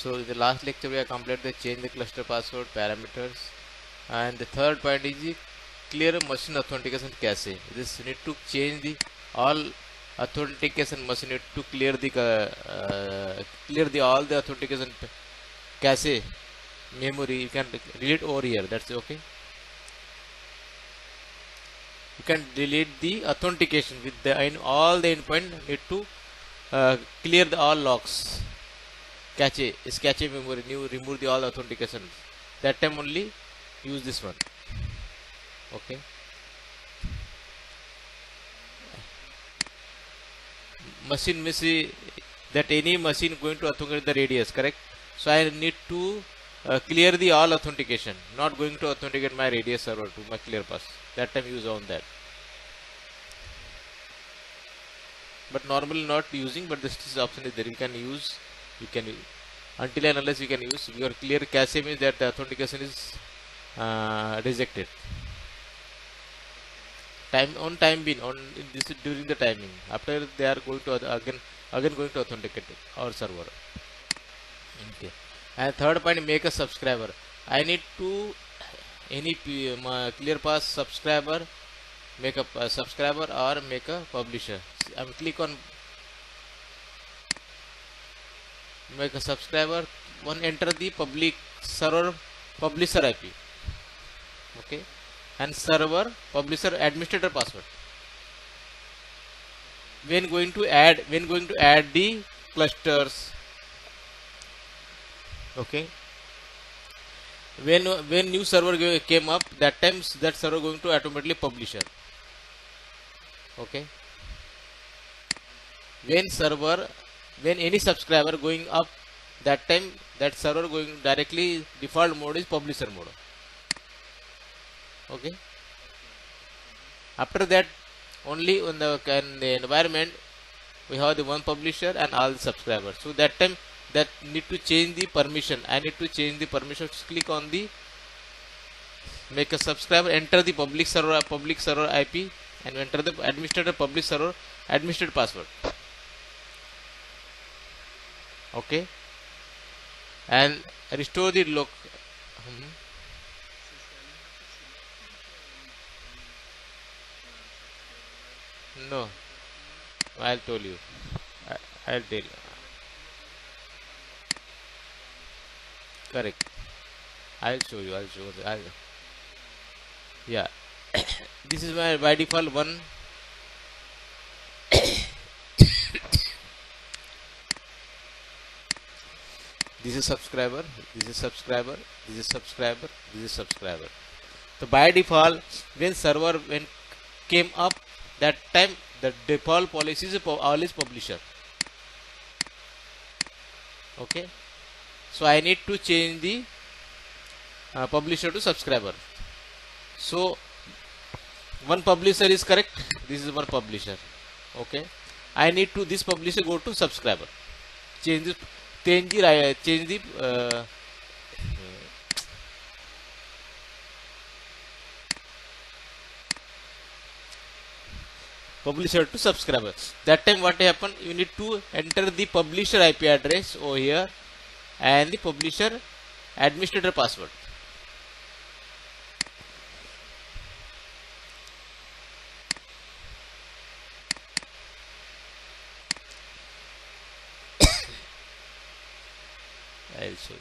So in the last lecture we have completed the change the cluster password parameters, and the third point is the clear machine authentication cache. This need to change the all authentication machine need to clear the all the authentication cache memory. You can delete over here, that's okay. You can delete the authentication with the all the endpoint need to clear the all locks cache is cache memory, new remove the all authentication, that time only use this one. Okay, machine means that any machine going to authenticate the radius, correct? So I need to clear the all authentication, not going to authenticate my radius server to my clear pass, that time use on that. But normally not using, but this option is there, you can use, you can use. Until and unless you can use your clear cache means that the authentication is rejected. Time on time being on this is during the timing, after they are going to again going to authenticate our server. Okay, and third point, make a subscriber. I need to any clear pass subscriber, make a subscriber or make a publisher. I click on make a subscriber, one enter the public server publisher IP, okay, and server publisher administrator password. When going to add the clusters, okay, when new server came up, that times that server going to automatically publisher. Okay, when any subscriber going up, that time that server going directly default mode is publisher mode. Okay, after that only on the environment we have the one publisher and all the subscribers. So that time that need to change the permission, I need to change the permission. Click on the make a subscriber, enter the public server IP and enter the administrator public server administrator password. Okay, and restore the no, I'll tell you. I'll tell you. Correct. I'll show you. Yeah. This is my by default one. This is subscriber. This is subscriber. This is subscriber. This is subscriber. So by default, when server when came up, that time the default policy is always publisher. Okay, so I need to change the publisher to subscriber. So one publisher is correct, this is one publisher. Okay, I need to this publisher go to subscriber, change the publisher to subscriber. That time what happen, you need to enter the publisher IP address over here and the publisher administrator password. I'll show you.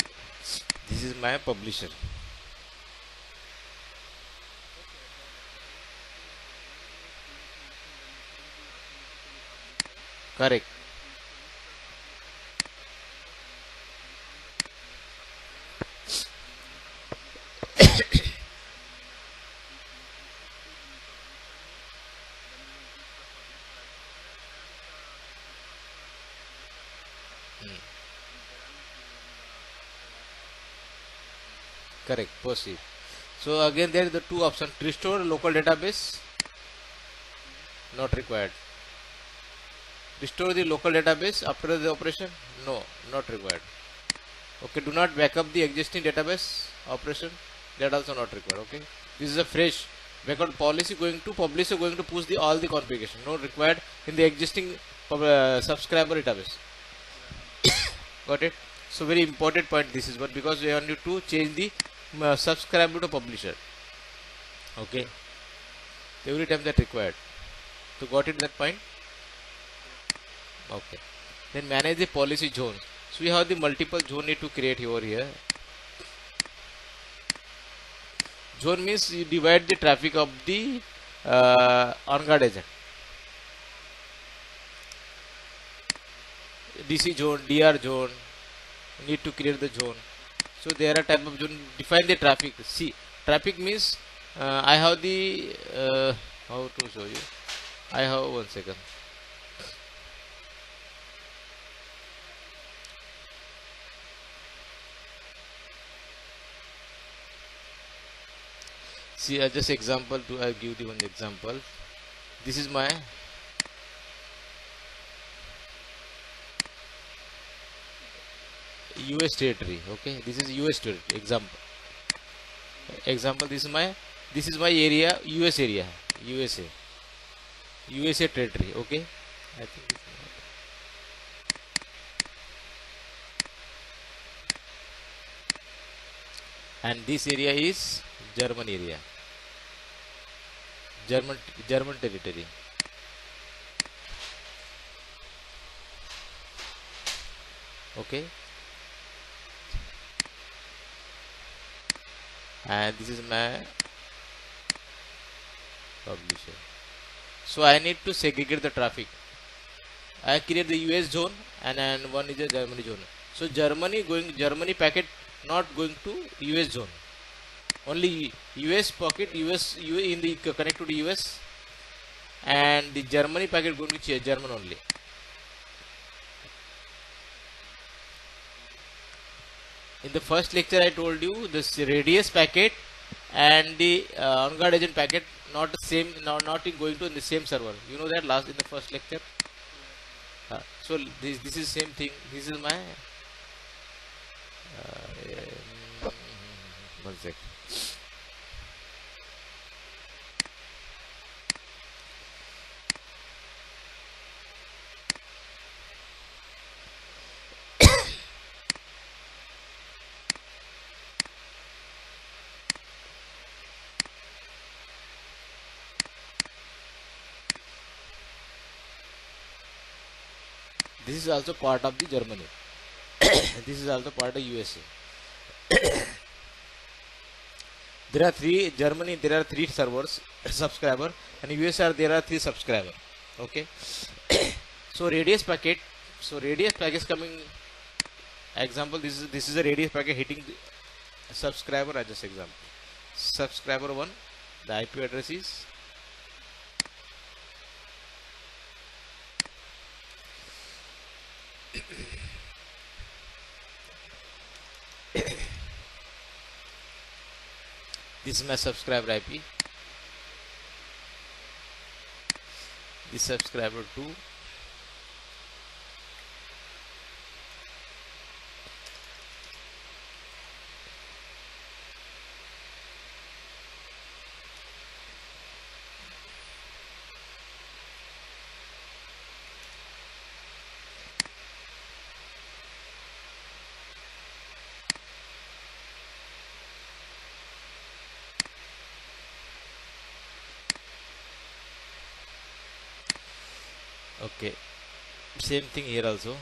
This is my publisher. Correct. Correct. Proceed. So again there is the two options. Restore local database, not required. Restore the local database after the operation, no, not required. Okay, do not backup the existing database operation, that also not required. Okay, this is a fresh backup policy going to publisher going to push the all the configuration, not required in the existing subscriber database. Got it? So very important point this is what, because we want you to change the subscriber to publisher. Okay, every time that required. So got it that point? Okay. Then manage the policy zones. So we have the multiple zone need to create over here. Zone means you divide the traffic of the on guard agent. DC zone, DR zone, you need to create the zone. So there are type of zone, define the traffic. See, traffic means I have the how to show you. I have 1 second. See, just example to I give the one example. This is my US territory. Okay, this is US territory. Example. This is my area, US area, USA, USA territory. Okay, I think this is and this area is German area, German German territory. Okay, and this is my publisher. So I need to segregate the traffic. I create the US zone and one is a Germany zone. So Germany packet not going to US zone. Only US pocket in the connect to the US, and the Germany packet going to German only. In the first lecture I told you this radius packet and the on guard agent packet not the same, not in going to in the same server. You know that last in the first lecture. So this is same thing. This is my 1 sec. This is also part of the Germany. This is also part of USA. There are three Germany. There are three servers subscriber, and USA there are three subscriber. Okay. So radius packet. So radius packet is coming. Example. This is a radius packet hitting the subscriber as just example. Subscriber 1. The IP address is this is my subscriber IP. This subscriber 2. Okay, same thing here also.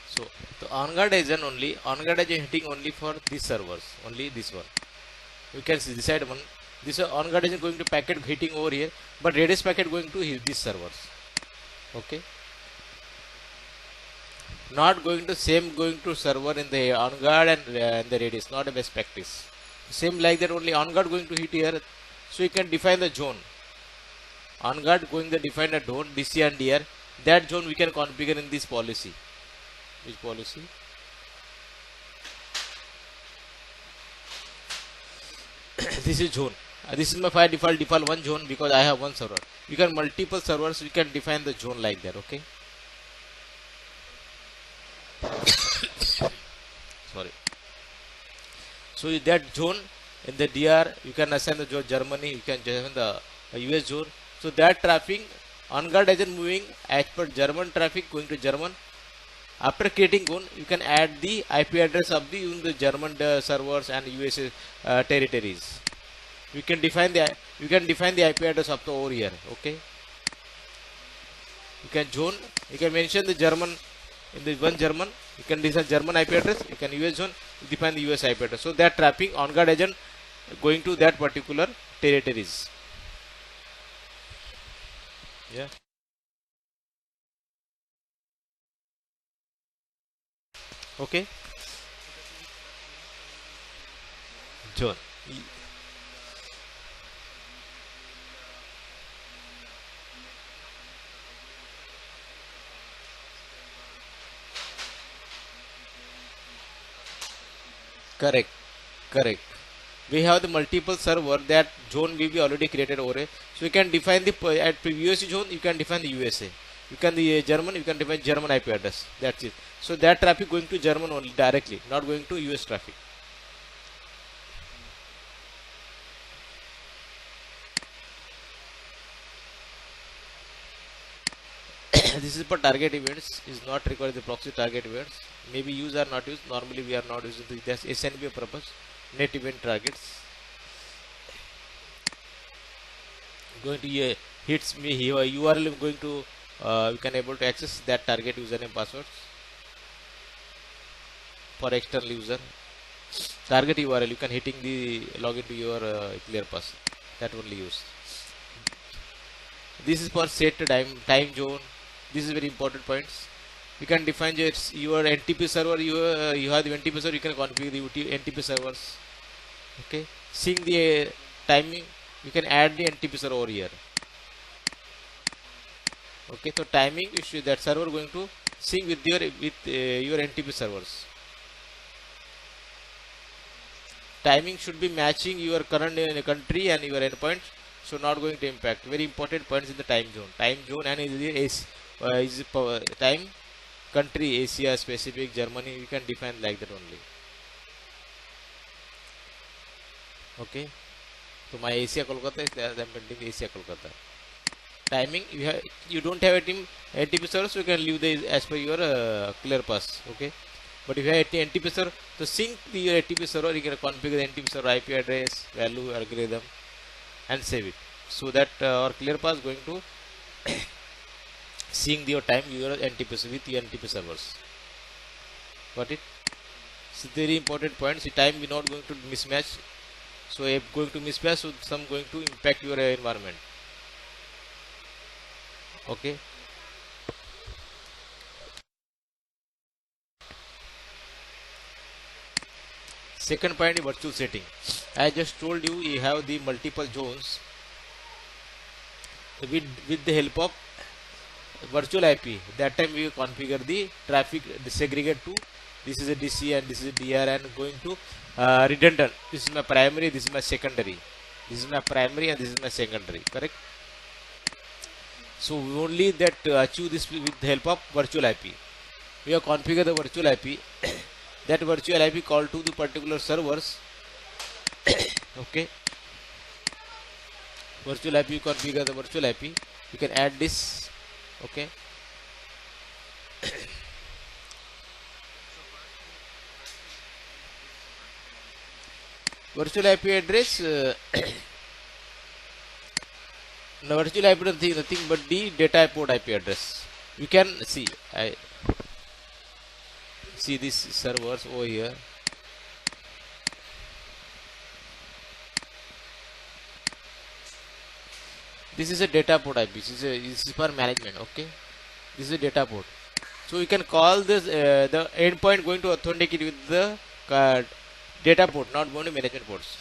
So the on guard agent hitting only for these servers, only this one. You can see decide one. This on guard agent going to packet hitting over here, but radius packet going to these servers. Okay. not going to same going to server in the on guard and in the radius, not a best practice. Same like that, only on guard going to hit here, so you can define the zone. On guard going to define a zone DC and DR, that zone we can configure in this policy. Which policy? This is zone. This is my file default one zone because I have one server. You can multiple servers, we can define the zone like that. Okay. Sorry. So that zone in the DR, you can assign the zone Germany, you can assign the US zone. So that traffic on guard agent moving as per German traffic going to German. After creating zone, you can add the IP address of the German servers and US territories. You can define the IP address of the over here. Okay. You can zone. You can mention the German in the one German. You can design German IP address. You can US zone. You define the US IP address. So that traffic on guard agent going to that particular territories. Yeah. Okay. Zone. Correct. Correct. We have the multiple server, that zone will be already created over. So you can define the at USA zone, you can define the USA. You can the German, you can define German IP address. That's it. So that traffic going to German only directly, not going to US traffic. This is for target events, is not required the proxy target events. Maybe use or not used. Normally we are not using this SNB purpose. Net event targets. Going to hits me here URL going to you can able to access that target username passwords for external user. Target URL you can hitting the login to your clear pass, that only use. This is for set time zone. This is very important points. You can define your NTP server. You have the NTP server. You can configure the NTP servers. Okay. Seeing the timing, you can add the NTP server over here. Okay. So timing, you should that server going to sync with your NTP servers. Timing should be matching your current country and your endpoint, so not going to impact. Very important points in the time zone. Time zone and is time country Asia specific Germany. You can define like that only. Okay. So my Asia Kolkata is there. I'm building Asia Kolkata. Timing, you don't have a team NTP server, so you can leave the as per your clear pass. Okay. But if you have NTP server, to sync your NTP server, you can configure the NTP server IP address, value, algorithm, and save it. So that our clear pass going to sync your time your NTP with your NTP servers. Got it? So very important points. The time we not going to mismatch. So if going to mismatch, so some going to impact your environment. Okay. Second point is virtual setting. I just told you, you have the multiple zones with the help of virtual IP. That time we configure the traffic segregate to this is a DC and this is a DR and going to redundant. This is my primary, this is my secondary. This is my primary and this is my secondary. Correct? So only that achieve this with the help of virtual IP. We have configured the virtual IP. That virtual IP called to the particular servers. Okay. Virtual IP, you configure the virtual IP. You can add this. Okay. Virtual IP address. No, virtual IP nothing but the data port IP address. You can see. I see these servers over here. This is a data port IP. This is for management. Okay. This is a data port. So you can call this the endpoint going to authenticate with the uh, data port, not going to management ports.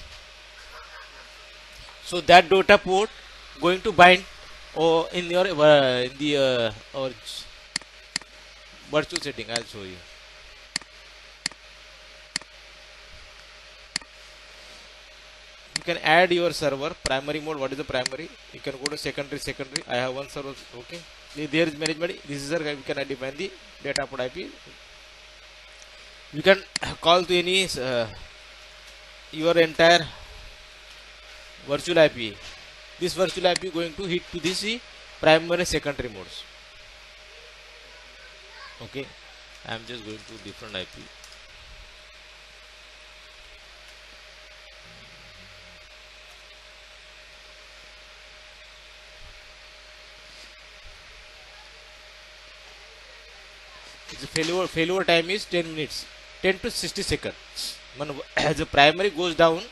So that data port going to bind or in your in the or virtual setting. I'll show you. You can add your server primary mode. What is the primary? You can go to secondary. I have one server. Okay. There is management. This is we can define the data port IP. You can call to any your entire virtual IP. This virtual IP going to hit to this primary secondary modes. Okay. I am just going to different IP. The failure time is 10 minutes, 10 to 60 seconds. When as the primary goes down,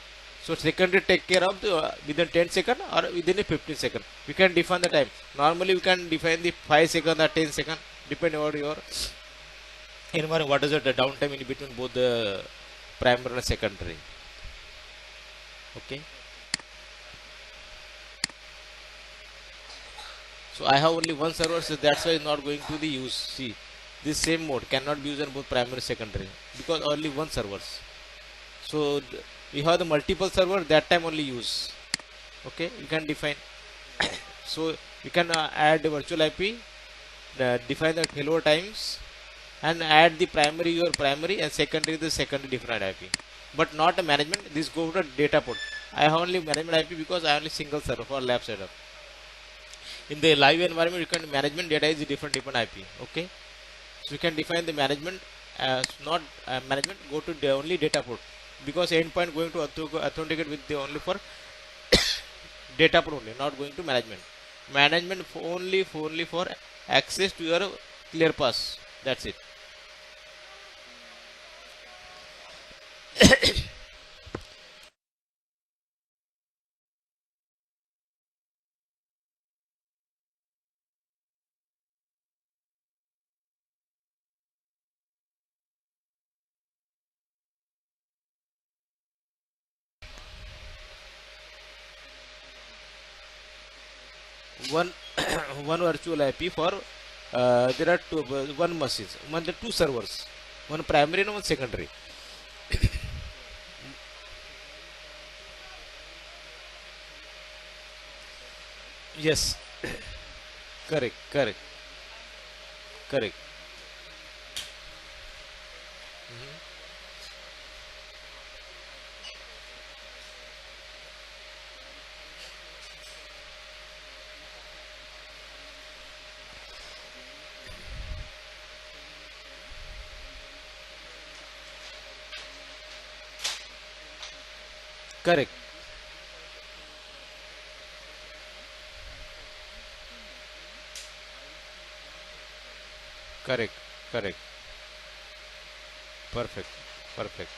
so secondary take care of the, within 10 second or within a 15 second. We can define the time. Normally we can define the 5 second or 10 second, depending on your environment. What is the downtime in between both the primary and secondary? Okay. So I have only one server, so that's why it's not going to the use. See, this same mode cannot be used on both primary and secondary because only one servers. So we have the multiple server, that time only use. Okay, you can define. So you can add the virtual IP, define the hello times, and add the primary your primary and secondary the secondary different IP. But not a management. This go to data port. I have only management IP because I only single server for lab setup. In the live environment, you can management data is different IP. Okay, so you can define the management as not management. Go to the only data port because endpoint going to authenticate with the only for data port only, not going to management. Management only for access to your clear pass. That's it. One one virtual IP for there are two one machines, one the two servers, one primary and one secondary. Yes, correct. Mhm. Correct, correct, correct. Perfect, perfect.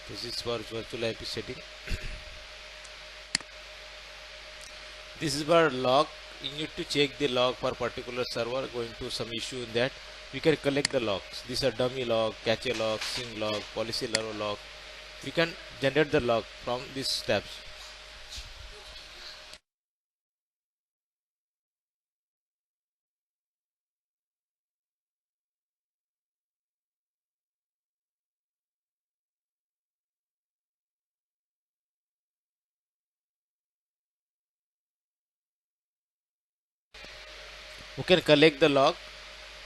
This is for virtual IP setting. This is for log. You need to check the log for particular server going to some issue in that. We can collect the logs. These are dummy log, cache log, sync log, policy level log. We can generate the log from these steps. We can collect the log.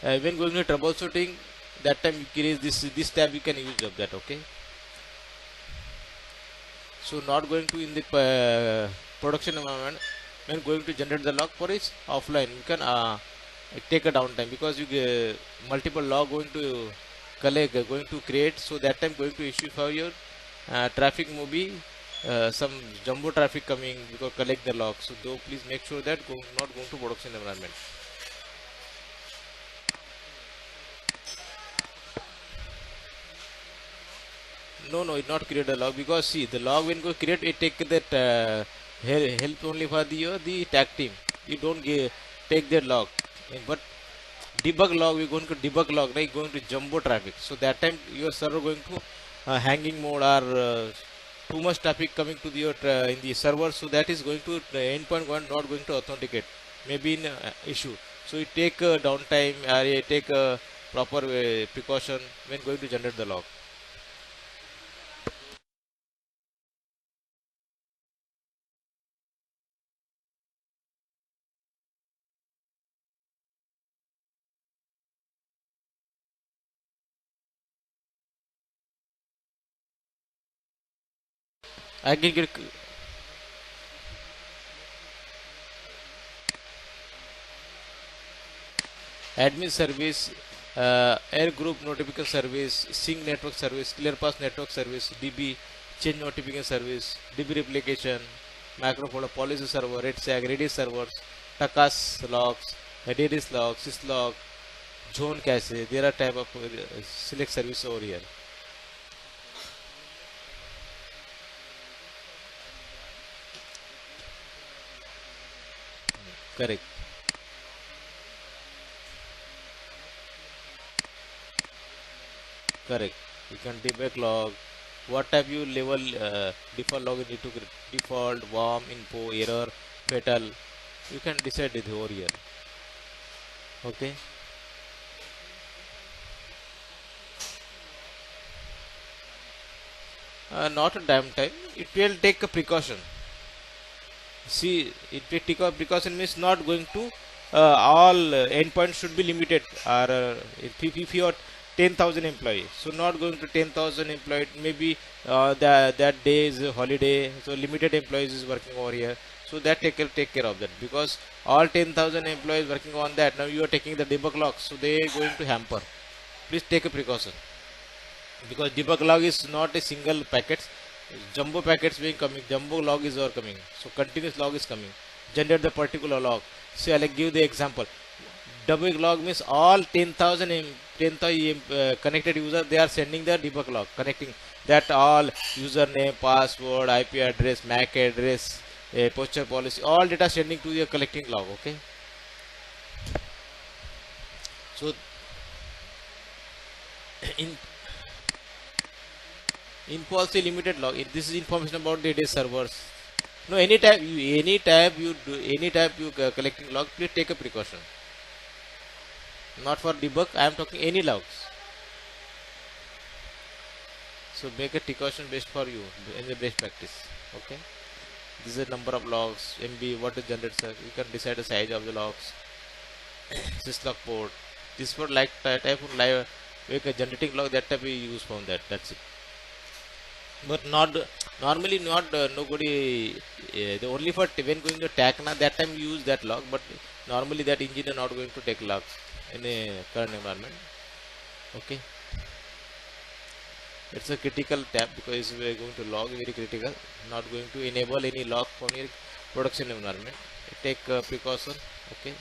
When going to troubleshooting, that time you create this tab you can use of that. Okay. So not going to in the production environment. When going to generate the log for is offline, you can take a downtime because you get multiple log going to collect, going to create. So that time going to issue for your traffic movie. Some jumbo traffic coming because collect the log. So though please make sure that not going to production environment. No, no, it not create a log, because see the log when go create, it take that help only for the tag team. You don't take that log. But debug log, we're going to debug log, like going to jumbo traffic. So that time your server going to hanging mode, or too much traffic coming to your in the server. So that is going to endpoint one not going to authenticate. Maybe in issue. So you take downtime, or you take proper precaution when going to generate the log. I can get admin service, air group notification service, sync network service, clear path network service, DB change notification service, DB replication, macro folder policy server, RedSag, Redis servers, Takas logs, Redis log, syslog, zone cache. There are type of select service over here. Correct, correct. You can debug log. What type you level default log you need to default, warm, info, error, fatal. You can decide it over here. Okay. Not a damn time. It will take a precaution. See, it will take a precaution means not going to all endpoints should be limited. Or if you are 10,000 employees, so not going to 10,000 employed. Maybe that day is a holiday, so limited employees is working over here. So that take care of that, because all 10,000 employees working on that. Now you are taking the debug logs, so they are going to hamper. Please take a precaution, because debug log is not a single packets, jumbo packets being coming, jumbo log is are coming, so continuous log is coming, generate the particular log. So I'll give the example. Debug log means all 10,000 connected user, they are sending the debug log, connecting that all username, password, IP address, MAC address, posture policy, all data sending to your collecting log. Okay. So in policy limited log. This is information about the data servers. No, any type you collecting log, please take a precaution. Not for debug, I am talking any logs. So make a precaution based for you in the best practice. Okay. This is the number of logs, MB, what is generated, sir. You can decide the size of the logs, syslog port. This for like type of live, make a generating log, that type we use from that. That's it. But not normally, not nobody, the only for when going to Tacna, that time you use that log, but normally that engineer not going to take logs in a current environment. Okay. It's a critical tab, because we are going to log, very critical, not going to enable any log from your production environment. Take precaution. Okay.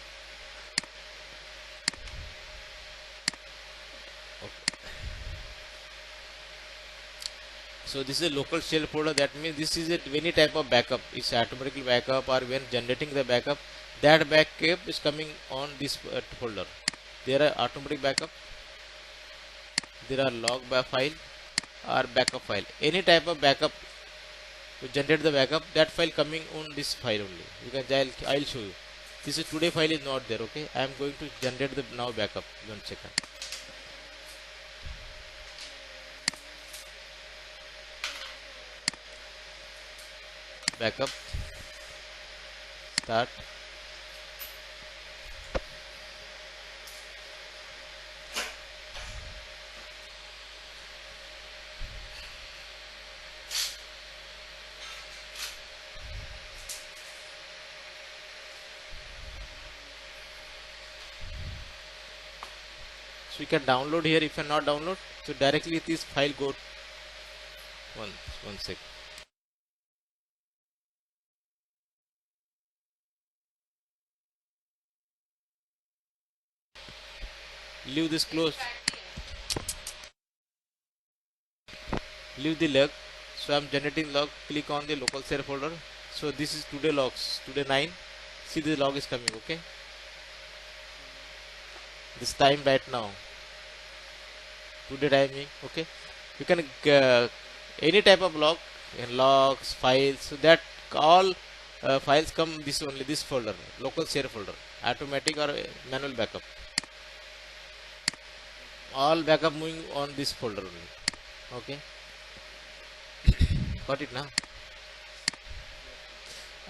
Okay. So this is a local shell folder. That means this is any type of backup. It's automatically backup, or when generating the backup, that backup is coming on this folder. There are automatic backup. There are log file or backup file. Any type of backup to generate the backup, that file coming on this file only. You can I'll show you. This is today file is not there. Okay, I am going to generate the now backup. 1 second. Backup. Start. So you can download here. If you not download, so directly this file go. One one sec. Leave this closed. leave the log. So I'm generating log, click on the local share folder. So this is today logs, today 9. See, the log is coming. Okay, this time right now, today timing. Okay, you can any type of log and logs files, so that all files come this only, this folder, local share folder, automatic or manual backup, all backup moving on this folder only. Okay, got it ना.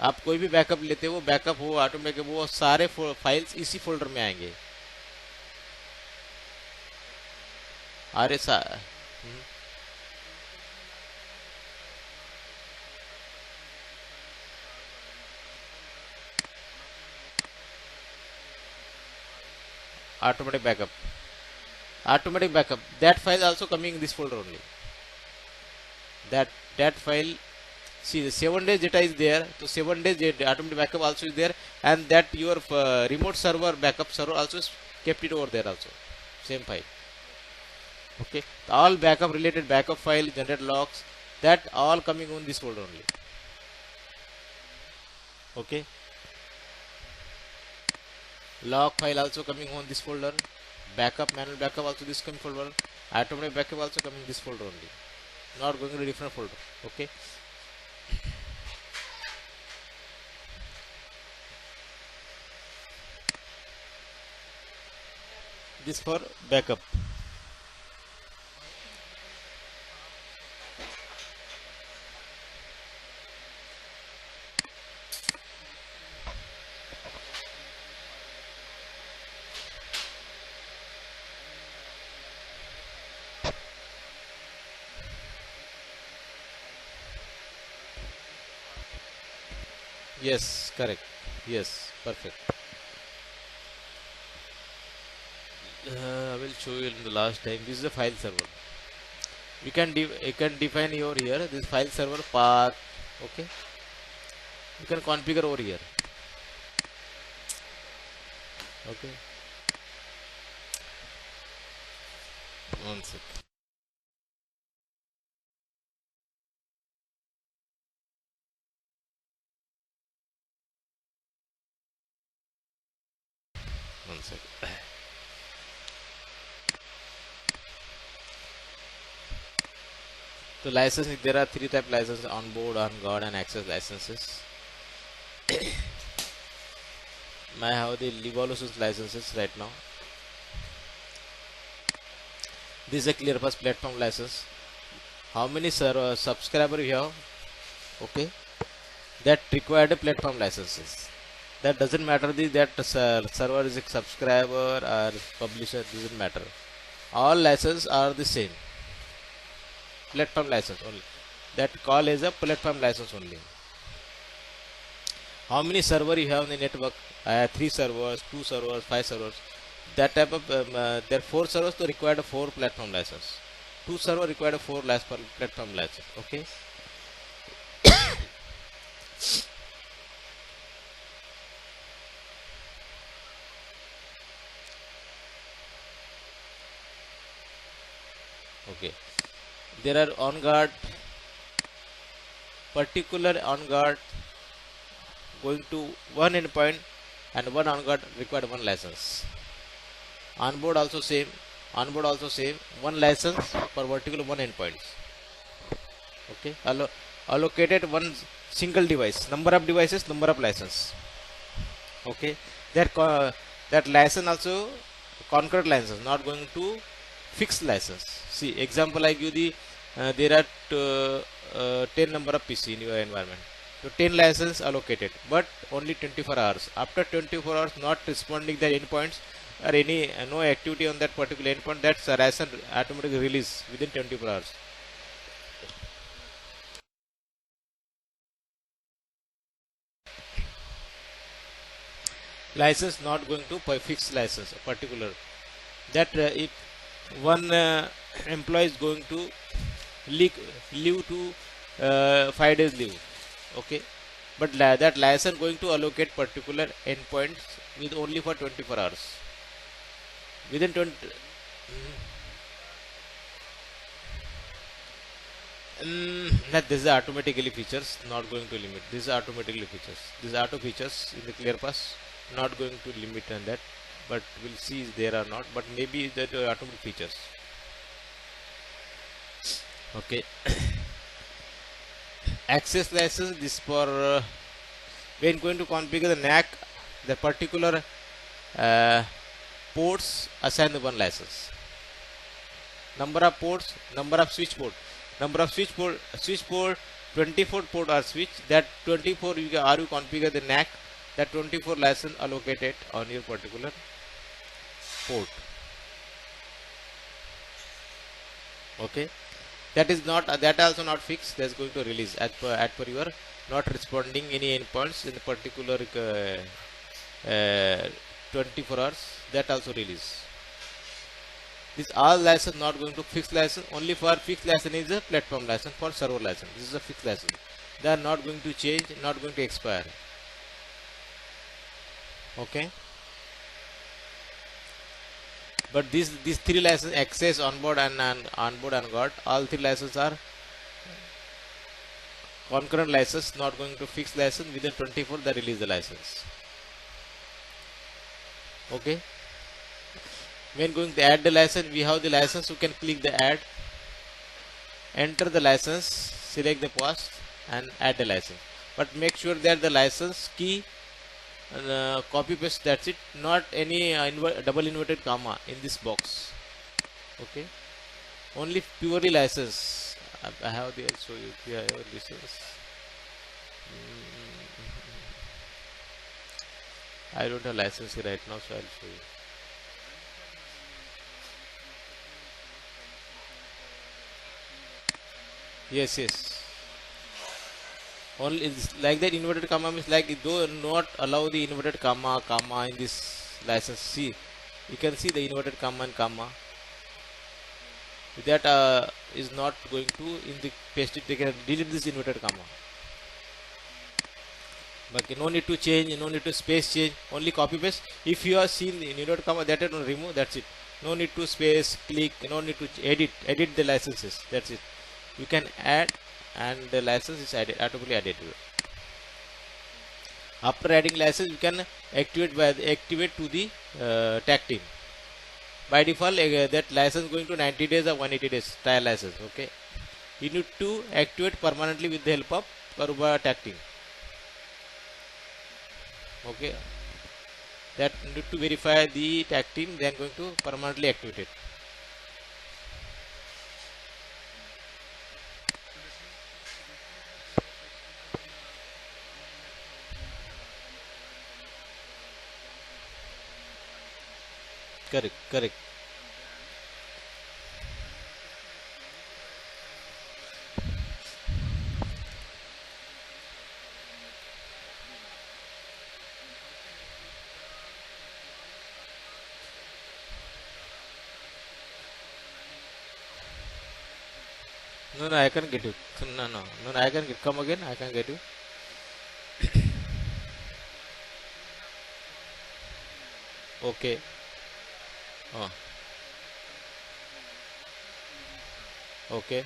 आप कोई भी backup लेते हो, वो backup हो automatic, वो सारे फाइल्स इसी फोल्डर में आएंगे. अरे automatic backup, that file also coming in this folder only. That file, see, the 7 days data is there, so 7 days automatic backup also is there, and that your remote server backup server also is kept it over there also, same file. Okay, all backup related backup file, generate logs, that all coming on this folder only. Okay, log file also coming on this folder, backup, manual backup also this coming folder, automatic backup also coming this folder only, not going to a different folder. Okay, this for backup. Yes, correct. Yes, perfect. I will show you in the last time. This is a file server. You can define your here this file server path. Okay, you can configure over here. Okay, one sec. One sec. So license, there are three type licenses: onboard, on guard, and access licenses. I have the Livolutions licenses right now. This is a ClearPass platform license. How many subscriber you have? Okay, that required platform licenses. That doesn't matter that server is a subscriber or publisher, doesn't matter. All licenses are the same. Platform license only. That call is a platform license only. How many server you have in the network? I have 3 servers, 2 servers, 5 servers. That type of there are 4 servers to require a 4 platform license. 2 server required a 4 platform license. Okay. Okay. There are on guard, particular on guard going to one endpoint, and one on guard required one license. Onboard also same. Onboard also same. One license for particular one endpoints. Okay. Allocated one single device. Number of devices, number of license. Okay. That license also concurrent license, not going to fixed license. See, example I give the there are 10 number of PC in your environment. So 10 license allocated, but only 24 hours. After 24 hours, not responding the endpoints or any no activity on that particular endpoint, that's a license automatically release within 24 hours. License not going to fixed license particular. That if one employee is going to leave to 5 days leave, okay, but that license going to allocate particular endpoints with only for 24 hours within 20. That this is automatically features, not going to limit. This is automatically features. These auto features in the ClearPass, not going to limit on that, but we'll see if there are not. But maybe that automatic features. Okay. Access license. This for when going to configure the NAC, the particular uh, ports assign the one license. Number of ports, number of switch port, number of switch port 24 port are switch, that 24 you are you configure the NAC, that 24 license allocated on your particular port. Okay, that is not that also not fixed, that's going to release as per your not responding any endpoints in the particular 24 hours, that also release. This all license not going to fixed license, only for fixed license is a platform license, for server license this is a fixed license, they are not going to change, not going to expire. Okay, but these three license, access, onboard and onboard and guard, all three licenses are concurrent license, not going to fixed license. Within 24 they release the license. Okay, when going to add the license, we have the license, you can click the add, enter the license, select the path and add the license, but make sure that the license key copy paste, that's it, not any double inverted comma in this box. Okay, only purely license. I have the show you here license. I don't have license right now, so I'll show you. Yes, yes. Only it's like that inverted comma means like it do not allow the inverted comma in this license. See, you can see the inverted comma and comma. That is not going to in the paste it. They can delete this inverted comma. But no need to change, no need to space change. Only copy paste. If you have seen the inverted comma, that is remove. That's it. No need to space click. No need to edit the licenses. That's it. You can add and the license is added, automatically added to it. After adding license, you can activate to the tag team. By default, that license going to 90 days or 180 days trial license. Okay, you need to activate permanently with the help of Karuba tag team. Okay, that need to verify the tag team, then going to permanently activate it. Correct. No, I can get you. No, I can get, come again, I can get you. Okay. Oh, okay.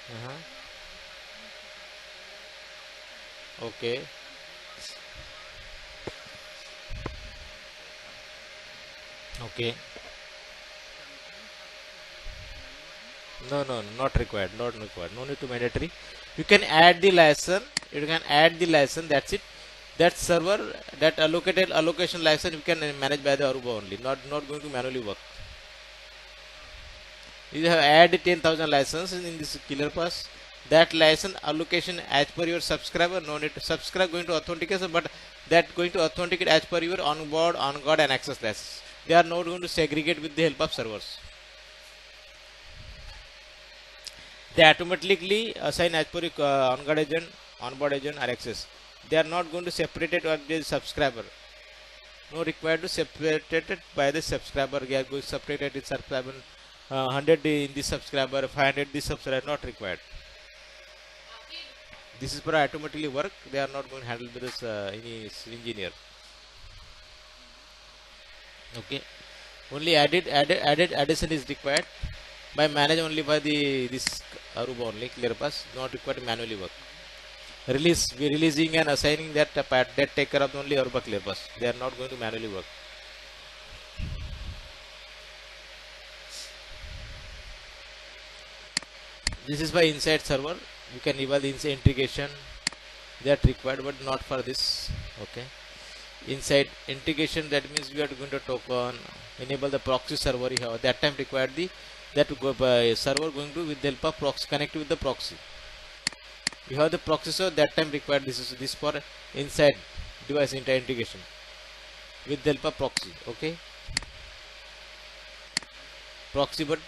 Uh-huh. Okay. Okay. No, not required. Not required. No need to mandatory. You can add the license. You can add the license. That's it. That server, that allocated allocation license, you can manage by the Aruba only. Not going to manually work. You have add 10,000 licenses in this ClearPass. That license allocation as per your subscriber. No need to subscribe going to authentication, but that going to authenticate as per your onboard, on-guard and access license. They are not going to segregate with the help of servers. They automatically assign as per on-guard agent, onboard agent or access. They are not going to separate it on the subscriber. No required to separate it by the subscriber. They are going to separate it in subscriber 100 in this subscriber, 500 this subscriber, not required. This is for automatically work. They are not going to handle with this any engineer. Okay. Only added addition is required. by manage only by the this Aruba only ClearPass, not required manually work. Release, we releasing and assigning that that take care of only Aruba ClearPass. They are not going to manually work. This is by inside server. You can evaluate the inside integration that required, but not for this. Okay. Inside integration, that means we are going to token enable the proxy server. You have that time required the that go by server going to with the help of proxy connect with the proxy. You have the proxy, so that time required this is this for inside device integration with the help of proxy. Okay. Proxy, but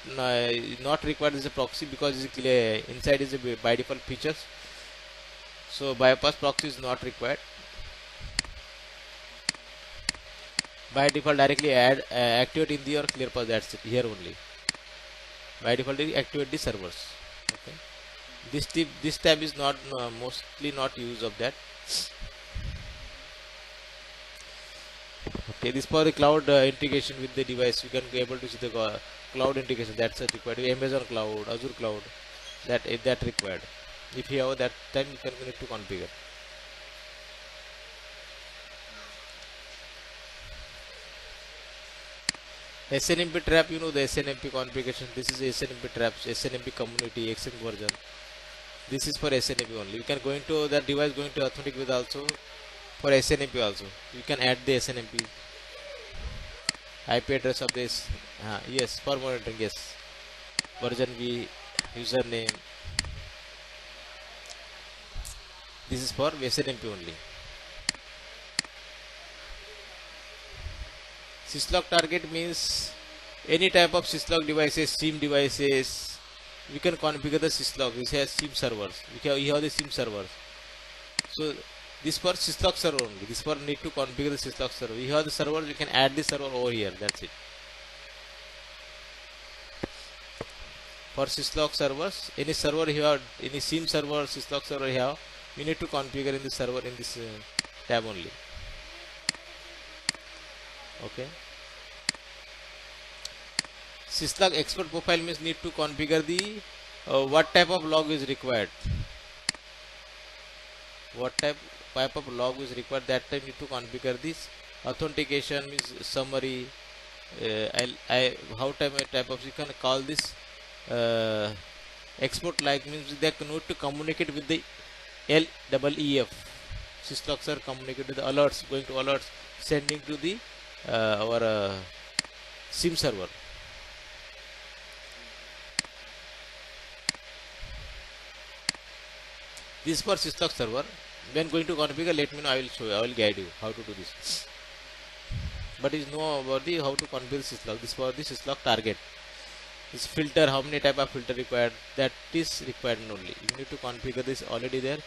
not required as a proxy because inside is a by default features. So bypass proxy is not required. By default directly add activate in the or ClearPass, that's it, here only. By default activate the servers. Okay. This tab is not mostly not use of that. Okay, this for the cloud integration with the device. You can be able to see the cloud integration, that's required. Amazon cloud, Azure cloud, that required. If you have that, then you can need to configure. SNMP trap, you know the SNMP configuration. This is SNMP traps, SNMP community, Xen version. This is for SNMP only. You can go into that device, going to authentic with also for SNMP also. You can add the SNMP IP address of this. Yes, for monitoring. Yes, version V, username. This is for SNMP only. Syslog target means any type of syslog devices, SIEM devices. We can configure the syslog. This has SIEM servers. We have the SIEM servers. So this for syslog server only. This for need to configure the syslog server. We have the servers. We can add the server over here. That's it. For syslog servers, any server you have, any SIEM server, syslog server you have, you need to configure in the server in this tab only. Okay. Syslog expert profile means need to configure the what type of log is required. What type of log is required, that time need to configure this. Authentication means summary. How type of you can call this export like means they need to communicate with the LEEF. Syslog server communicate with the alerts, going to alerts, sending to the our SIEM server. This is for syslog server. When going to configure, let me know. I will show you. I will guide you how to do this. But is know about the how to configure syslog. This for the syslog target. This filter, how many type of filter required? That is required only. You need to configure this already there.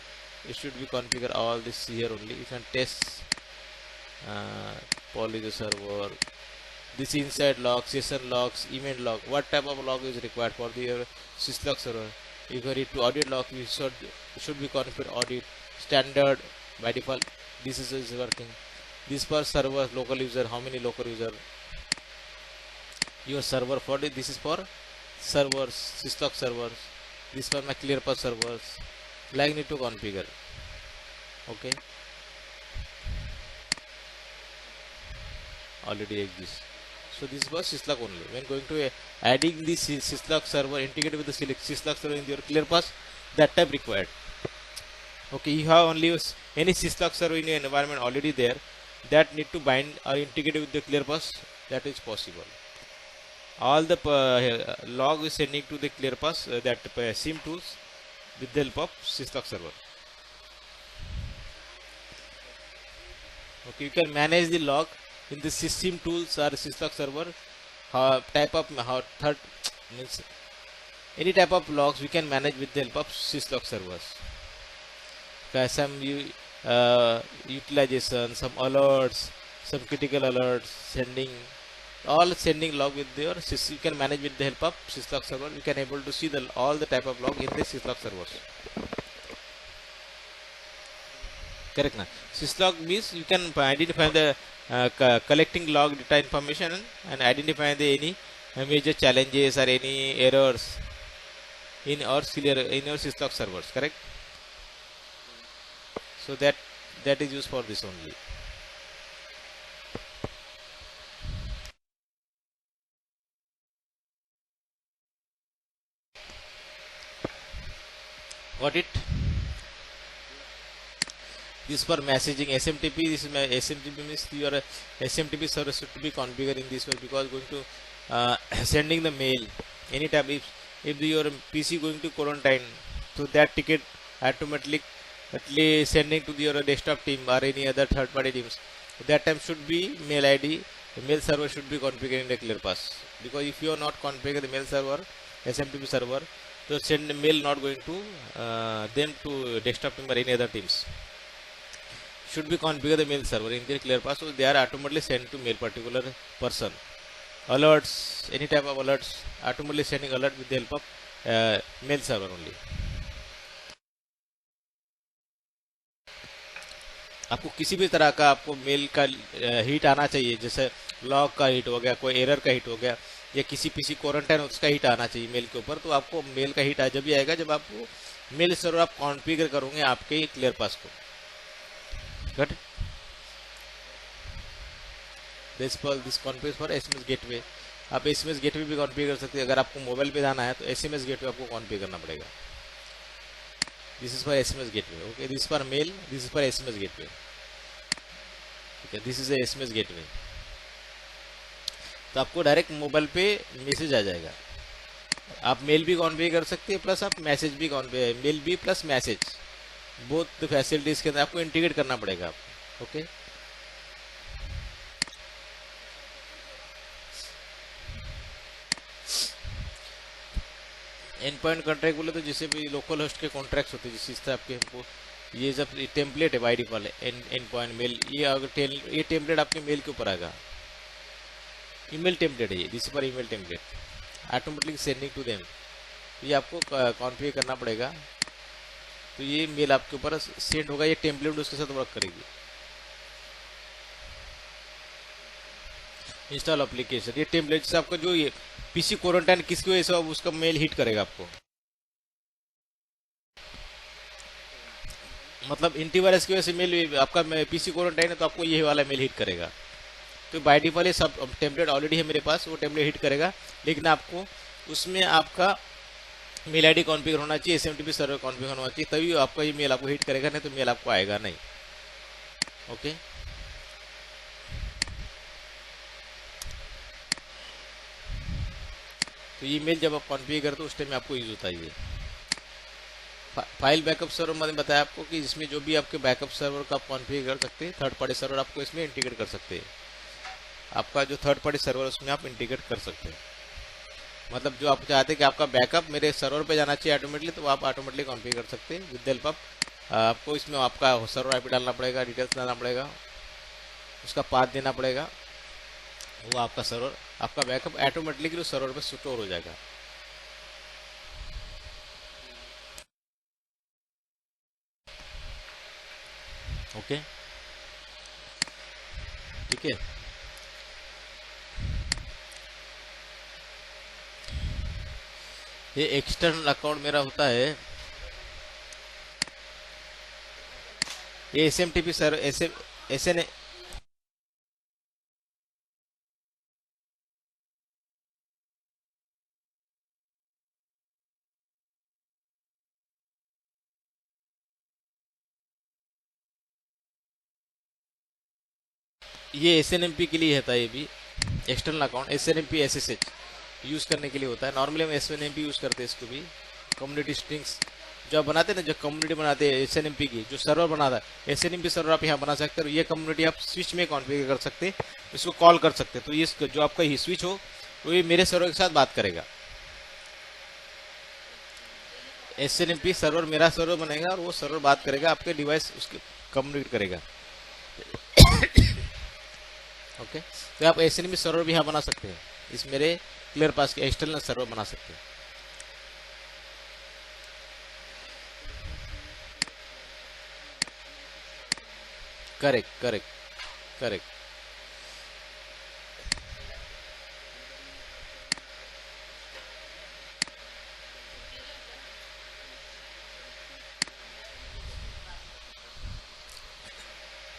It should be configure all this here only. You can test policy server. This inside log, session logs, event log. What type of log is required for the syslog server? If you read to audit log, you should be configured audit standard by default. This is working. This for server local user, how many local user? Your server for this is for servers, syslog servers. This for my ClearPass servers. Like need to configure. Okay. Already exists. So this was syslog only. When going to adding this syslog server, integrate with the syslog server in your ClearPass, that type required. Okay, you have only any syslog server in your environment already there, that need to bind or integrate with the ClearPass, that is possible. All the log is sending to the ClearPass, that SIEM tools with the help of syslog server. Okay, you can manage the log in the SIEM tools or syslog server. Type of third means any type of logs we can manage with the help of syslog servers. Okay, some utilization, some alerts, some critical alerts, sending log with your you can manage with the help of syslog server. You can able to see all the type of log in the syslog servers. Correct na? Syslog means you can identify the collecting log data information and identify the any major challenges or any errors in our syslog servers, correct? So that is used for this only. Got it? This for messaging SMTP. This is my SMTP means your SMTP server should be configuring this way, because going to sending the mail anytime if your PC going to quarantine, so that ticket automatically sending to your desktop team or any other third party teams. That time should be mail ID. The mail server should be configuring the ClearPass, because if you are not configuring the mail server, SMTP server, so send the mail not going to them to desktop team or any other teams. Should be configure the mail server in the ClearPass, so they are automatically sent to mail particular person. Alerts, any type of alerts, automatically sending alert with the help of mail server only. आपको किसी भी तरह का आपको mail का hit आना चाहिए, जैसे लॉग का हिट हो गया, कोई एरर का हिट हो गया, या किसी पीसी क्वारंटाइन उसका हिट आना चाहिए मेल के ऊपर, तो आपको मेल का हिट जब भी आएगा जब आपको मेल सर्वर आप कॉन्फ़िगर करोगे आपके ClearPass को. गट this configure for SMS gateway. आप SMS गेटवे भी कॉन्फ़िगर कर सकते हैं. अगर आपको मोबाइल पे जाना है तो SMS गेटवे आपको कॉन्फ़िगर करना पड़ेगा. This is for SMS gateway. Okay, this for male, this is for SMS gateway. ठीक है, दिस इज SMS गेटवे. तो आपको डायरेक्ट मोबाइल पे मैसेज आ जाएगा. आप मेल भी कॉन्फ़िगर कर सकते हैं, प्लस आप मैसेज भी मेल भी प्लस मैसेज, बोथ फैसिलिटीज के अंदर आपको इंटीग्रेट करना पड़ेगा. ओके, एंड पॉइंट कॉन्ट्रैक्ट बोले तो जैसे भी लोकल होस्ट के कॉन्ट्रैक्ट्स होते हैं, जिस तरह आपके हमको ये जब टेम्पलेट है by default end point mail, ये अगर ये टेम्पलेट आपके मेल के ऊपर आएगा. ईमेल टेम्पलेट है ये, दिस पर email template automatically sending to them. ये आपको कॉन्फ़िगर करना पड़ेगा. तो ये मेल आपके ऊपर सेंड होगा, ये टेम्पलेट उसके साथ वर्क करेगी. इंस्टॉल एप्लीकेशन, ये टेम्पलेट से आपका जो ये पीसी क्वारंटाइन किसकी वजह से उसका मेल हिट करेगा आपको, मतलब एंटीवायरस की वजह से मेल आपका पीसी क्वारंटाइन है तो आपको ये वाला मेल हिट करेगा. तो बाय डिफॉल्ट ये सब टेम्पलेट ऑलरेडी है मेरे पास, वो टेम्पलेट हिट करेगा. लेकिन आपको उसमें आपका मेल आईडी कॉन्फ़िगर होना चाहिए, SMTP सर्वर कॉन्फ़िगर होना चाहिए, तभी आपका ये मेल आपको हिट करेगा, नहीं तो मेल आपको आएगा नहीं. ओके, तो ये मेल जब आप कॉन्फ़िगर करते हो उस टाइम में आपको यूज होता है. ये फाइल बैकअप सर्वर मैंने बताया आपको कि इसमें जो भी आपके बैकअप सर्वर का आप कॉन्फ़िगर कर सकते हैं, थर्ड पार्टी सर्वर आपको इसमें इंटीग्रेट कर सकते हैं. आपका जो थर्ड पार्टी सर्वर उसमें आप इंटीग्रेट कर सकते हैं. मतलब जो आप चाहते हैं कि आपका बैकअप मेरे सर्वर पे जाना चाहिए ऑटोमेटिकली, तो आप ऑटोमेटिकली कॉन्फ़िगर कर सकते हैं विद द हेल्प ऑफ आपको इसमें आपका सर्वर आईपी डालना पड़ेगा, डिटेल्स डालना पड़ेगा, उसका पाथ देना पड़ेगा. वो आपका सर्वर आपका बैकअप ऑटोमेटिकली उस सर्वर पे स्टोर हो जाएगा. ओके, ठीक है. ये एक्सटर्नल अकाउंट मेरा होता है, ये SMTP सर SN ये SNMP के लिए होता है. ये भी external account SNMP SSH use करने के लिए होता है. नॉर्मली हम SNMP यूज़ करते हैं इसको भी. कम्युनिटी स्ट्रिंग्स जो आप बनाते हैं ना, जो कम्युनिटी बनाते हैं SNMP की, जो सर्वर बनाता है SNMP सर्वर आप यहाँ बना सकते हो. ये कम्युनिटी आप स्विच में कॉन्फ़िगर कर सकते हैं, इसको कॉल कर सकते हैं. तो ये जो आपका ये स्विच हो तो ये मेरे सर्वर के साथ बात करेगा. SNMP सर्वर मेरा सर्वर बनेगा और वो सर्वर बात करेगा, आपके डिवाइस उसके कम्युनिकेट करेगा. ओके, तो आप SNMP सर्वर भी यहाँ बना सकते हैं, इस मेरे ClearPass के एक्सटर्नल सर्वर बना सकते हैं. Correct correct correct.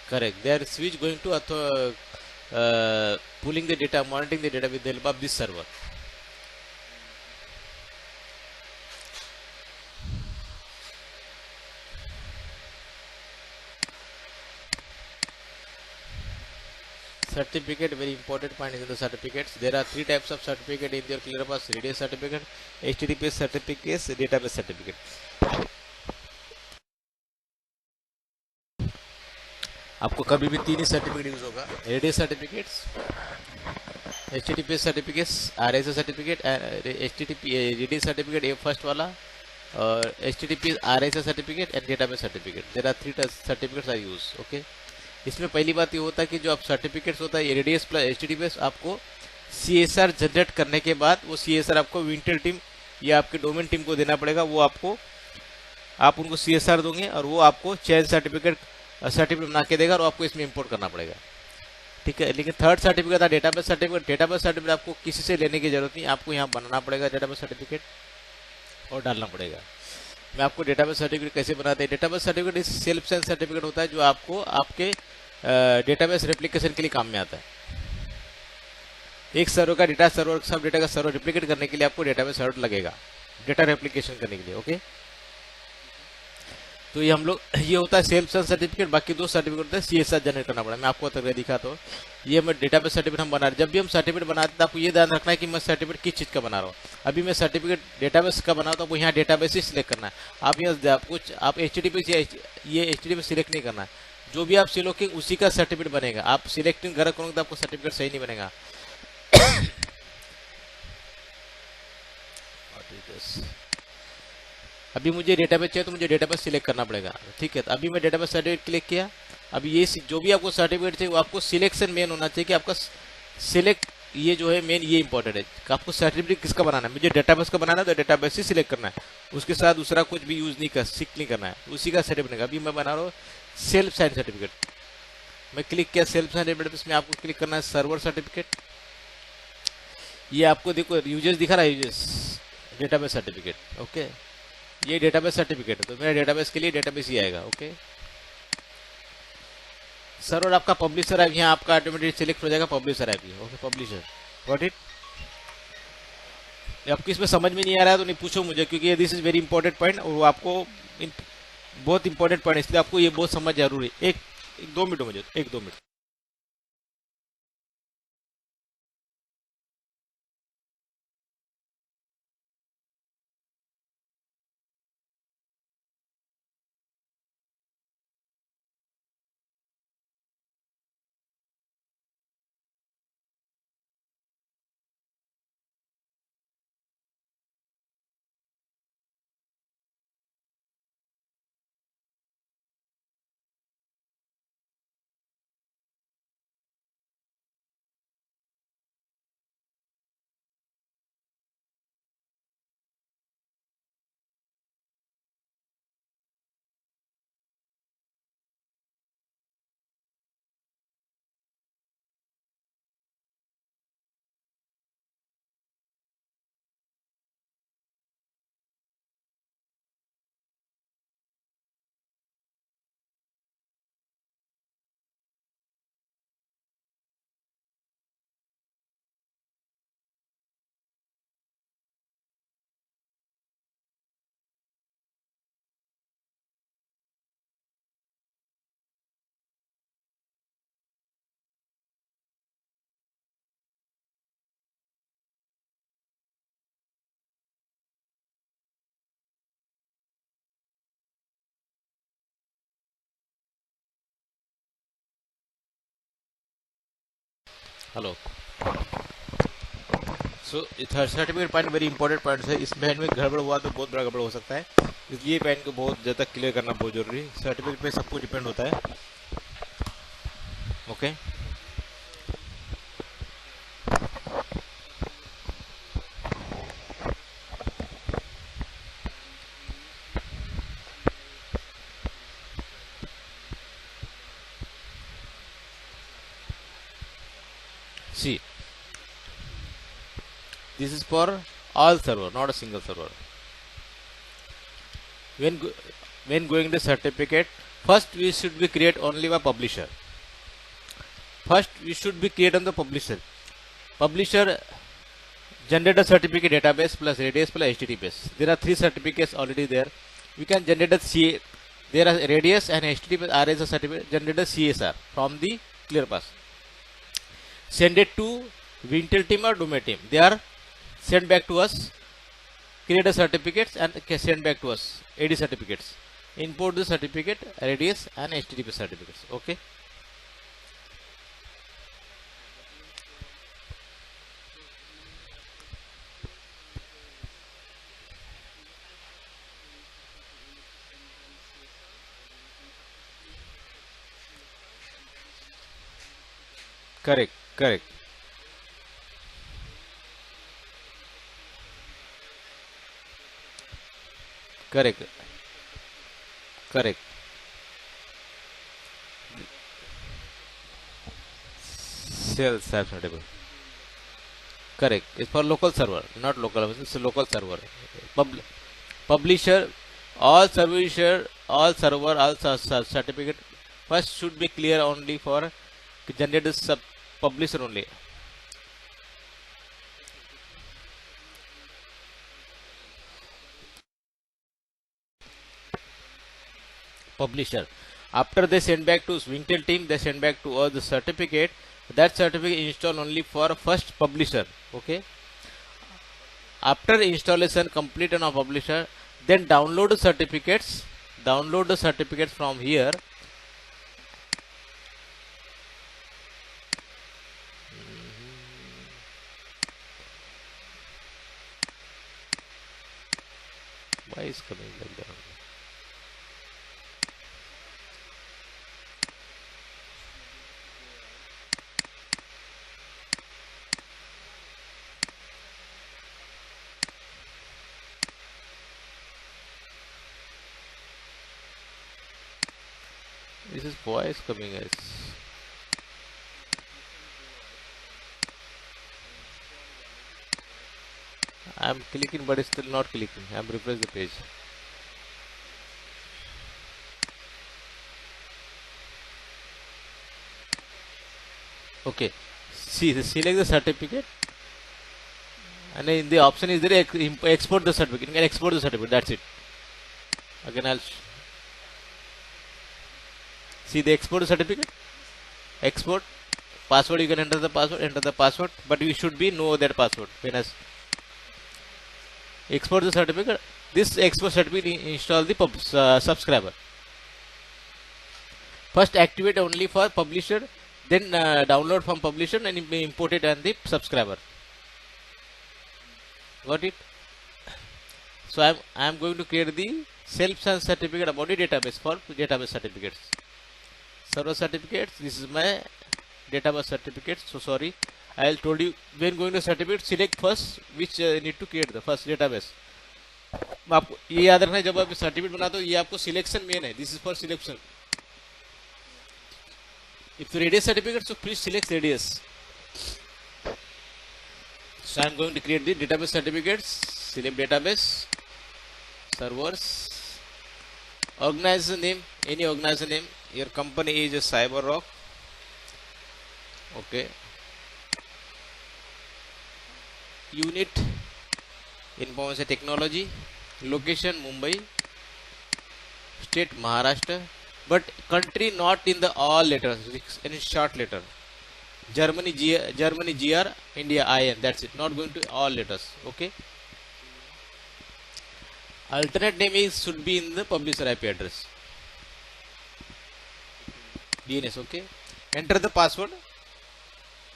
Correct. They are switch going to pulling the data, monitoring the data with the help of this server. Certificate, very important point in the certificates. There are three types of certificate in your ClearPass: radius certificate, HTTPS certificates, database certificate. आपको कभी भी तीन ही certificate use होगा: radius certificates, HTTPS certificates, RSA certificate, HTTP radius certificate ये first वाला, और HTTPS RSA certificate and database certificate. There are three certificates are use. Okay, इसमें पहली बात ये होता है कि जो आप सर्टिफिकेट्स होता है रेडियस प्लस HTTPS, आपको CSR जनरेट करने के बाद वो CSR आपको विंटर टीम या आपके डोमेन टीम को देना पड़ेगा. वो आपको, आप उनको CSR दोगे और वो आपको चेंज सर्टिफिकेट बना के देगा और आपको इसमें इंपोर्ट करना पड़ेगा. ठीक है. लेकिन थर्ड सर्टिफिकेट था डेटाबेस सर्टिफिकेट. डेटाबेस सर्टिफिकेट आपको किसी से लेने की जरूरत नहीं, आपको यहाँ बनाना पड़ेगा डेटाबेस सर्टिफिकेट और डालना पड़ेगा. मैं आपको डेटाबेस सर्टिफिकेट कैसे बनाते हैं. डेटाबेस सर्टिफिकेट इस सेल्फ साइन सर्टिफिकेट होता है जो आपको आपके डेटाबेस रेप्लिकेशन के लिए काम में आता है. एक सर्वर का डेटा, सर्वर सब डेटा का सर्वर रेप्लिकेट करने के लिए आपको डेटाबेस सर्वर लगेगा, डेटा रेप्लिकेशन करने के लिए. ओके, तो ये हम लोग, ये होता है सेल्फ सर्टिफिकेट. बाकी दो सर्टिफिकेट होता है CSR जनरेट करना पड़ा. मैं आपको तक दिखा तो ये मैं डेटाबेस सर्टिफिकेट हम बना रहे. जब भी हम सर्टिफिकेट बनाते हैं आपको ये ध्यान रखना है कि मैं सर्टिफिकेट किस चीज़ का बना रहा हूँ. अभी मैं सर्टिफिकेट डेटाबेस का बना रहा हूँ, तो यहाँ डेटाबेस ही सिलेक्ट करना है. आप यहाँ कुछ आप HTTPS ये HTTPS सिलेक्ट नहीं करना है. जो भी आप सिलेक्ट करेंगे उसी का सर्टिफिकेट बनेगा. आप सिलेक्टिंग गलत करोगे तो आपको सर्टिफिकेट सही नहीं बनेगा. अभी मुझे डेटाबेस चाहिए तो मुझे डेटाबेस सिलेक्ट करना पड़ेगा. ठीक है, तो अभी मैं डेटाबेस सर्टिफिकेट क्लिक किया. अभी ये जो भी आपको सर्टिफिकेट चाहिए वो आपको सिलेक्शन मेन होना चाहिए कि आपका सिलेक्ट, ये जो है मेन, ये इंपॉर्टेंट है कि आपको सर्टिफिकेट किसका बनाना है. मुझे डेटाबेस का बनाना है तो डेटाबेस ही सिलेक्ट करना है, उसके साथ दूसरा कुछ भी यूज नहीं नहीं करना है, उसी का सर्टिफिकेट. अभी मैं बना रहा हूँ सेल्फ साइन सर्टिफिकेट. मैं क्लिक किया सेल्फ साइन सर्टिफिकेट, इसमें आपको क्लिक करना है सर्वर सर्टिफिकेट. ये आपको देखो यूजर्स दिखा रहा है, यूजर्स डेटाबेस सर्टिफिकेट. ओके, ये डेटाबेस सर्टिफिकेट है, तो मेरा डेटाबेस के लिए डेटाबेस ही आएगा. ओके, सर्वर आपका पब्लिशर है, यहाँ आपका ऑटोमेटिक सिलेक्ट हो जाएगा पब्लिशर है. Okay, publisher, got it. आपको इसमें समझ में नहीं आ रहा है तो नहीं पूछो मुझे, क्योंकि ये this is very important point और आपको बहुत इंपॉर्टेंट पॉइंट, इसलिए आपको ये बहुत समझ जरूरी है. एक 2 मिनट मुझे, 1-2 minute. Hello. So certificate point very important point है. इस पॉइंट में गड़बड़ हुआ तो बहुत बड़ा गड़बड़ हो सकता है, इसलिए ये पॉइंट को बहुत ज़्यादा क्लियर करना बहुत जरूरी है. सर्टिफिकेट पे सब कुछ डिपेंड होता है. Okay, see this is for all server, not a single server. When when going to certificate First we should be create only a publisher. First we should be create on the publisher. Publisher generate a certificate database plus radius plus https. There are three certificates already there. We can generate a CA. There are radius and https are as a certificate. Generate a CSR from the ClearPass. Send it to Wintel team or Domain team. They are sent back to us. Create a certificates and send back to us AD certificates. Import the certificate, radius and HTTP certificates. Okay. Correct. Correct. Correct. Correct. Self-certified. Correct. It's for local server, not local. It's a local server. Pub- Publisher, all servicer, all server, all certificate first should be clear only for generated sub publisher only. Publisher. After they send back to Wintel team, they send back to us the certificate. That certificate install only for first publisher. Okay. After installation completion of publisher, then download the certificates. Download the certificates from here. Why is coming like that? This is voice coming as. I'm clicking but it's still not clicking. I'm refresh the page. Okay. See, select the certificate and in the option is there export the certificate. You can export the certificate. That's it. Again, I'll see the export certificate. Export password. You can enter the password. Enter the password, but you should be know that password. When I export the certificate, this export certificate install the subscriber. First activate only for publisher, then download from publisher and import it and the subscriber. Got it? So I am going to create the self certificate about the database for database certificates. Server certificates. This is my database certificates. So sorry, I told you when going to certificate select first which need to create the first database. आपको ये याद रखना है जब आप certificate बनाते हो ये आपको सिलेक्शन मेन है. This is for selection. If you radius certificate, so please select radius. So I am going to create the database certificates. Select database, servers, organization name, any organization name. Your company is a CyberRock. Okay. Unit information technology. Location Mumbai. State Maharashtra. But country not in the all letters, any short letter. Germany GR, India IN. That's it. Not going to all letters. Okay. Alternate name is should be in the publisher IP address. DNS. Okay. Enter the password.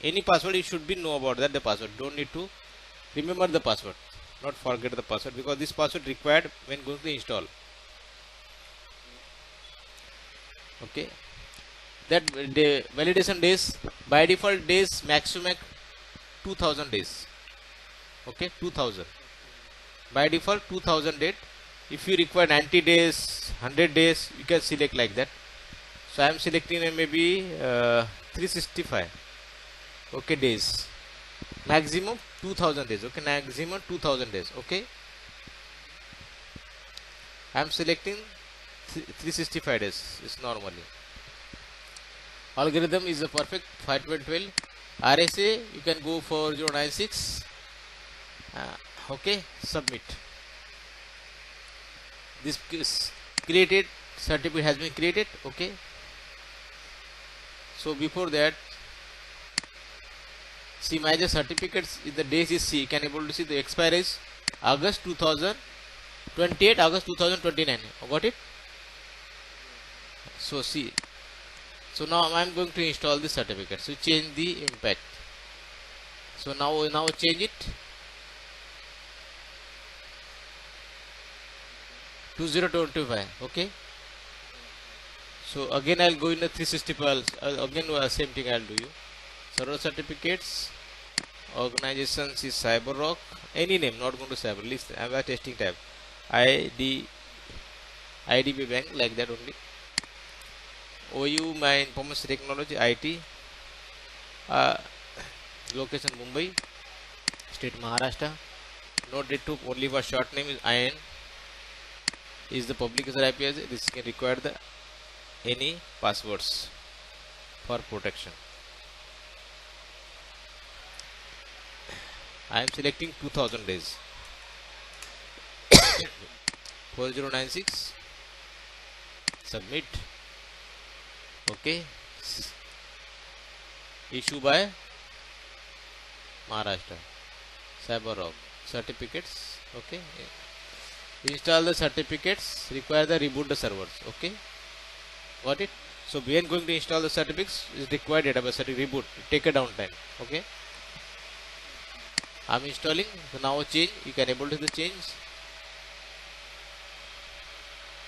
Any password you should be know about that the password. Don't need to remember the password. Not forget the password because this password required when going to install. Okay, that validation days by default days maximum 2000 days. Okay, 2000 by default 2000 date. If you require 90 days 100 days you can select like that. So I am selecting maybe 365. Okay, days maximum 2000 days. Okay, maximum 2000 days. Okay, I am selecting 365 days is normally. Algorithm is a perfect 512. RSA you can go for 096. Okay, submit. This created certificate has been created. Okay, so before that, see my certificates in the days is see, you can able to see the expire is August 2028, August 2029. Got it? So see, so now I am going to install the certificate. So change the impact. So now change it 2025. Okay. So again I'll go in the 365. Again same thing I'll do you. Server certificates. Organizations is CyberRock. Any name, not going to Cyber. List. I have a testing tab. IDB Bank, like that only. OU my information technology IT. Location Mumbai. State Maharashtra. Not date to only for short name is IN. Is the public user IP address. This can require the any passwords for protection. I am selecting 2000 days. 4096. Submit. Okay. Issue by Maharashtra. CyberRock. Certificates. Okay. Install the certificates. Require the reboot the servers. Okay. Got it? So we are going to install the certificates is required database reboot. Take a downtime. Okay. I'm installing. So now change. You can able to the change.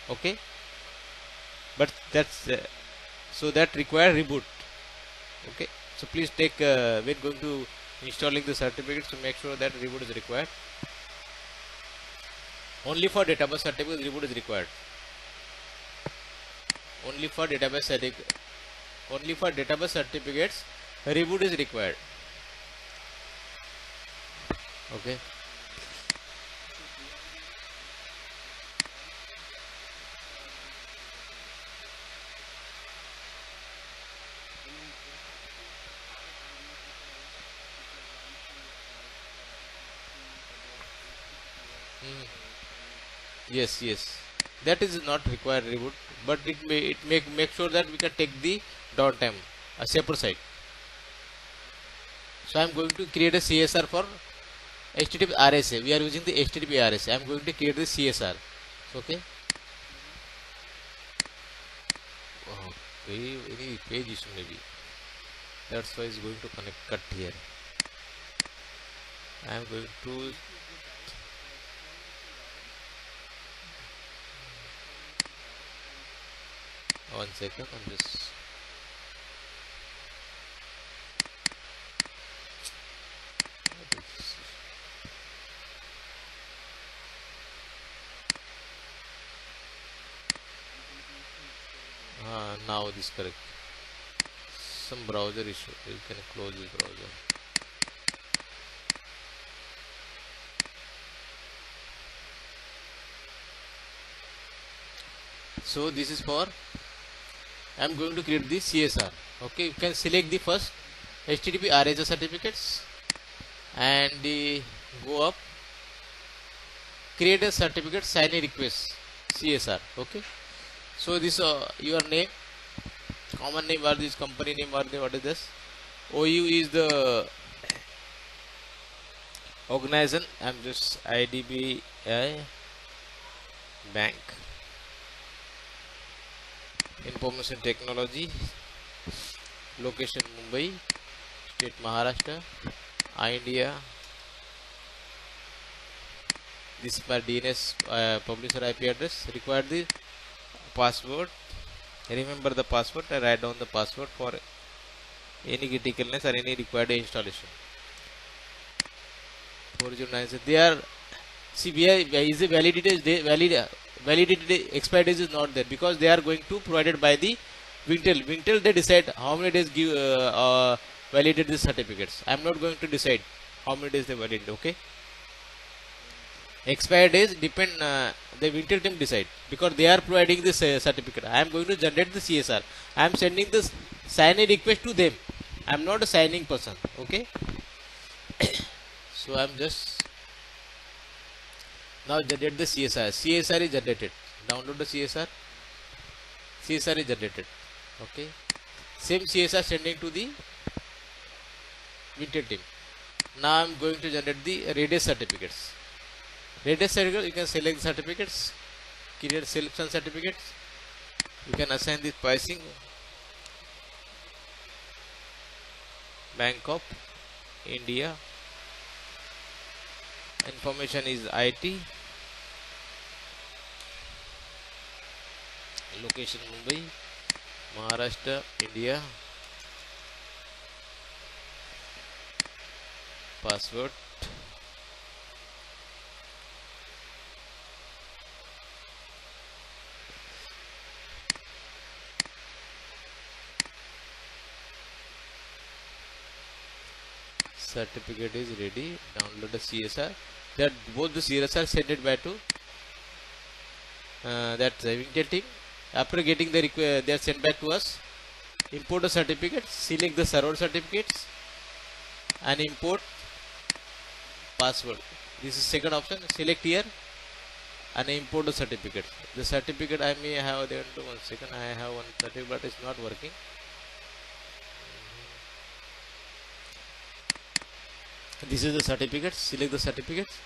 Okay. But that's so that require reboot. Okay. So please take when going to installing the certificates to make sure that reboot is required. Only for database certificate reboot is required. Only for database certificate. Only for database certificates reboot is required. Okay. Yes, yes. That is not required reboot, but it make sure that we can take the downtime a separate site. So I am going to create a CSR for HTTP RSA. We are using the HTTP RSA. I am going to create the CSR. Okay. Okay. Any page issue maybe. That's why it's going to connect cut here. I am going to one second. I'm just now this correct. Some browser issue. You can close this browser. So this is for I am going to create the CSR. Okay, you can select the first HTTP RSA certificates and go up, create a certificate, sign a request CSR. Okay, so this your name, common name or this company name or what is this? OU is the organization. I'm just IDBI Bank. Information technology, location Mumbai, state Maharashtra, India. This is my DNS publisher IP address. Require the password. Remember the password. I write down the password for any criticalness or any required installation. 409. They are see we are is a validity expiry days is not there because they are going to provided by the Wintel. Wintel they decide how many days give validate the certificates. I am not going to decide how many days they validate. Okay. Expired days depend, the winter team decide, because they are providing this certificate. I am going to generate the CSR. I am sending this signing request to them. I am not a signing person. Okay. So I am just now generate the CSR. CSR is generated. Download the CSR. CSR is generated. Okay. Same CSR sending to the winter team. Now I am going to generate the radius certificates. Radius certificate, you can select the certificates, create selection certificates. You can assign the pricing. Bank of India. Information is IT. Location Mumbai, Maharashtra, India. Password. Certificate is ready. Download the CSR. That both the CSR sent it back to that winter team. After getting the they are sent back to us. Import the certificate. Select the server certificates and import password. This is second option. Select here and import the certificate. The certificate I may have there. 1 second. I have one certificate, but it's not working. This is the certificate. Select the certificates.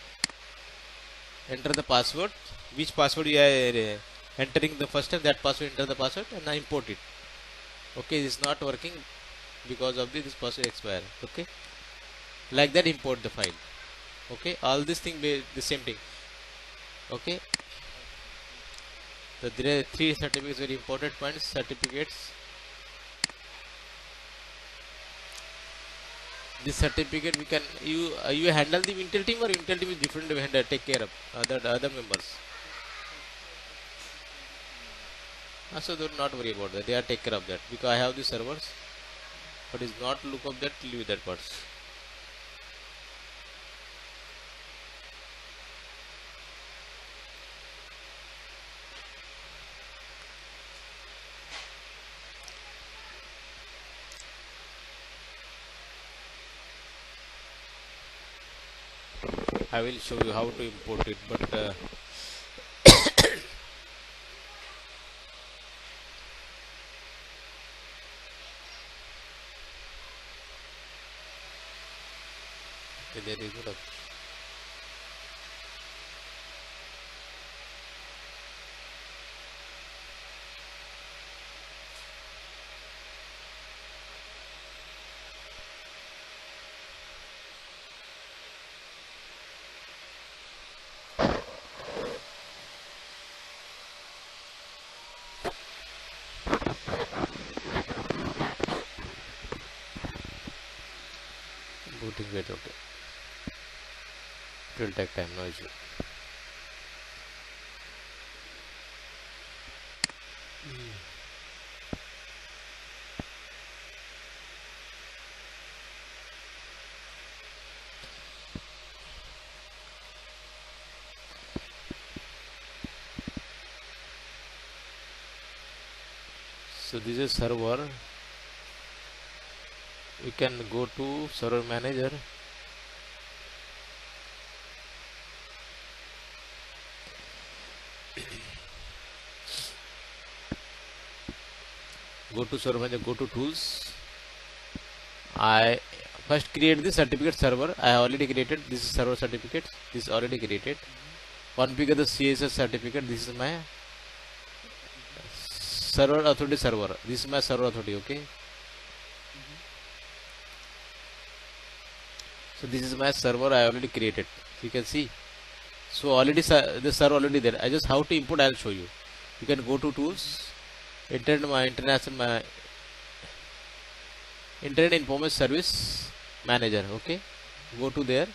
Enter the password. Which password you are entering the first time, that password, enter the password and now import it. Okay, this is not working because of this password expire. Okay, like that import the file. Okay, all this thing be the same thing. Okay, so there are three certificates, very important points. Certificates. This certificate we can you handle the winter team, or winter team is different vendor take care of other members. So do not worry about that. They are take care of that because I have the servers. But is not look up that, leave that parts. I will show you how to import it, but there is good. Booting wait, okay. It will take time, no issue. So this is server. We can go to server manager. Go to server manager, go to tools. I first create the certificate server. I already created this is server certificate. This is already created. Configure the CSS certificate. This is my server authority server. This is my server authority. Okay. So this is my server I already created. You can see. So already the server already there. I just how to import I'll show you. You can go to tools. Internet Information Service Manager. Okay. Go to there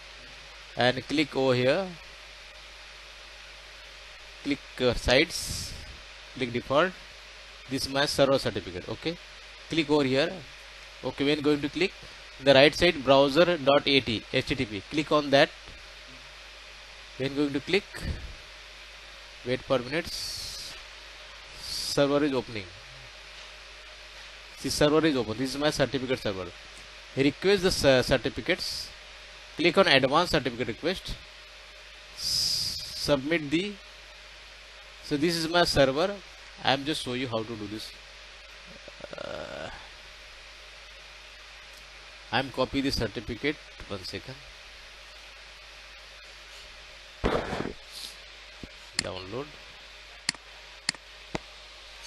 and click over here. Click sites. Click default. This is my server certificate. Okay. Click over here. Okay. When going to click the right side browser.at HTTP. Click on that. When going to click, wait for minutes, server is opening. The server is open. This is my certificate server. Request the certificates. Click on advanced certificate request. Submit the. So this is my server. I am just show you how to do this. I am copy the certificate. 1 second. Download.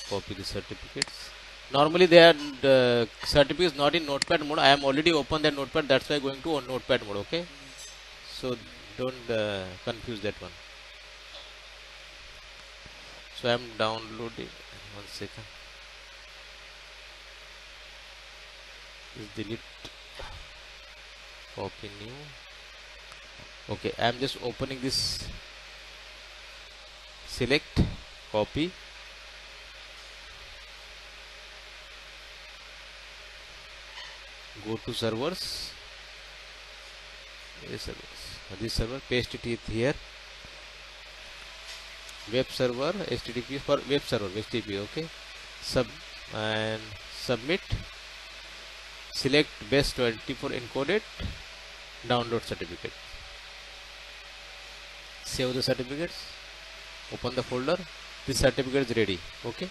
Copy the certificates. Normally they are certificates not in notepad mode. I am already open that notepad, that's why going to on notepad mode. Okay, so don't confuse that one. So I am downloading. 1 second. Is delete. Copy new. Okay, I am just opening this. Select, copy. Go to servers. This server, paste it here. Web server, HTTP for web server, HTTP. Okay, and submit. Select best 24 encoded. Download certificate. Save the certificates. Open the folder. This certificate is ready. Okay.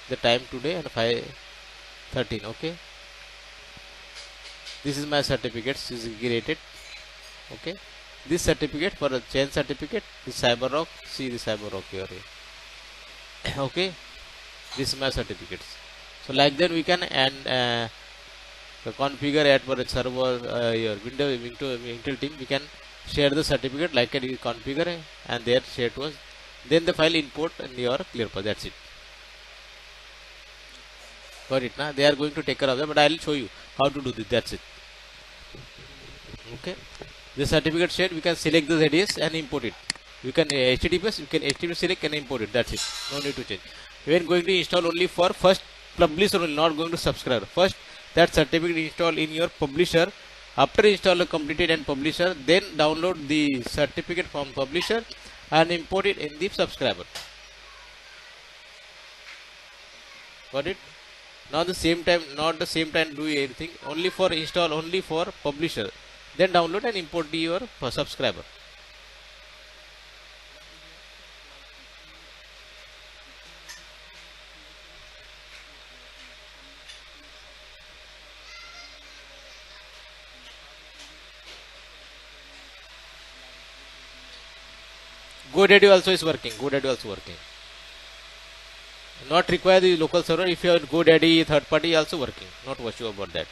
The time today and 5:13. Okay. This is my certificates is created. Okay, this certificate for a chain certificate, the CyberRock. See the CyberRock here. Okay, this is my certificates. So like that we can and configure at for a server your Intel team. We can share the certificate like that. We configure and there share to us. Then the file import in your ClearPath. That's it. Got it now? They are going to take care of that, but I will show you how to do this. That's it. Okay, the certificate shared, we can select the ZDS and import it. We can HTTPS, we can HTTP select and import it. That's it. No need to change. We are going to install only for first publisher only, not going to subscriber. First that certificate install in your publisher. After install completed and publisher, then download the certificate from publisher and import it in the subscriber. Got it? Not the same time do anything. Only for install, only for publisher. Then download and import your subscriber. GoDaddy also is working. GoDaddy also working. Not require the local server. If you have GoDaddy third party also working. Not worry about that.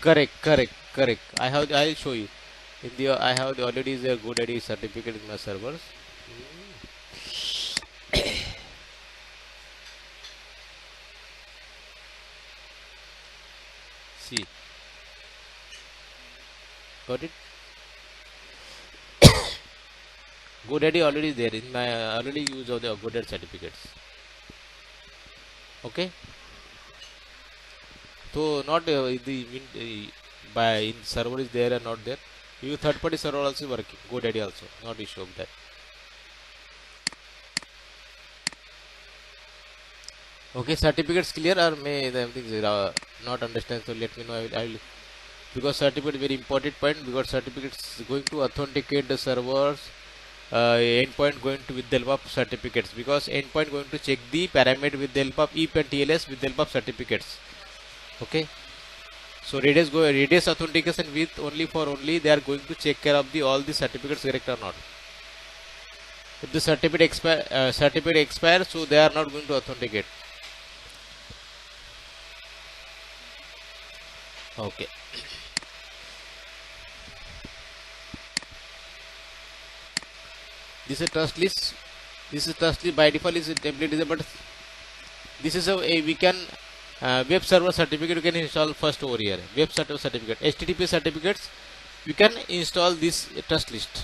Correct. I'll show you. In the I have already the GoDaddy certificate in my servers. See, got it. GoDaddy already there in my already use of the GoDaddy certificates. Okay. So not by in server is there and not there. You third party server also working. GoDaddy also not issue of that. Okay, certificates clear or may everything is not understand. So let me know. I will because certificate is very important point because certificates going to authenticate the servers. Endpoint going to with the help of certificates because endpoint going to check the parameter with the help of EAP and TLS with the help of certificates. Okay, so Redis authentication with only they are going to check care of the all the certificates correct or not. If the certificate expire, so they are not going to authenticate. Okay. This is trust list. This is trust list by default is template is but this is a we can web server certificate you can install first over here. Web server certificate, HTTP certificates you can install this trust list.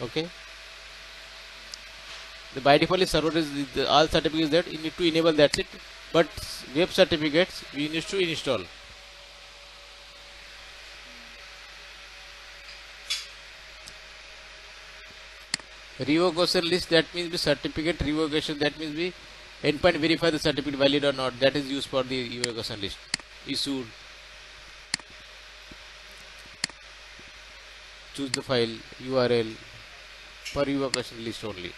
Okay. The by default is server is all certificates that you need to enable, that's it. But web certificates we need to install. Revocation list, that means the certificate revocation, that means the endpoint verify the certificate valid or not, that is used for the revocation list. Issued, choose the file URL for revocation list only.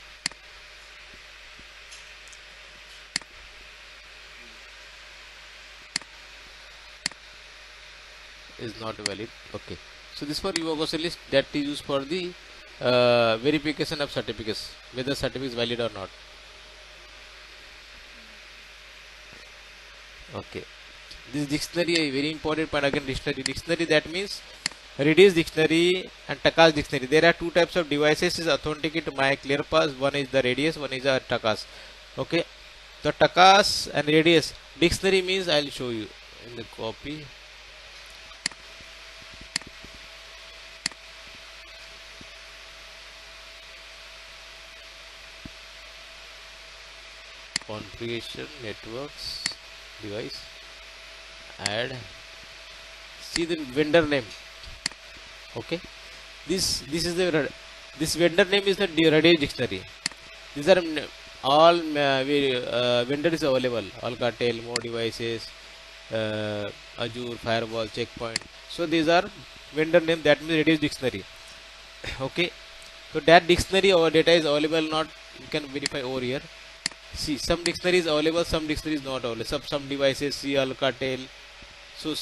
Is not valid. Okay, so this for revocation list, that is used for the verification of certificates, whether certificate is valid or not. Okay, this dictionary a very important part again. Dictionary, that means Redis dictionary and Takas dictionary. There are two types of devices is authenticate my ClearPass. One is the Radius, one is the Takas. Okay, the Takas and Radius dictionary means I'll show you in the copy. Configuration, networks, device, add, see the vendor name. Okay, this is the this vendor name is the Redis dictionary. These are all vendor is available, Alcatel, more devices, Azure, Firewall, Checkpoint. So these are vendor name, that means Redis dictionary. Okay, so that dictionary or data is available not, you can verify over here. See, some dictionary is available, some dictionary is not available. Some devices, see Alcatel. So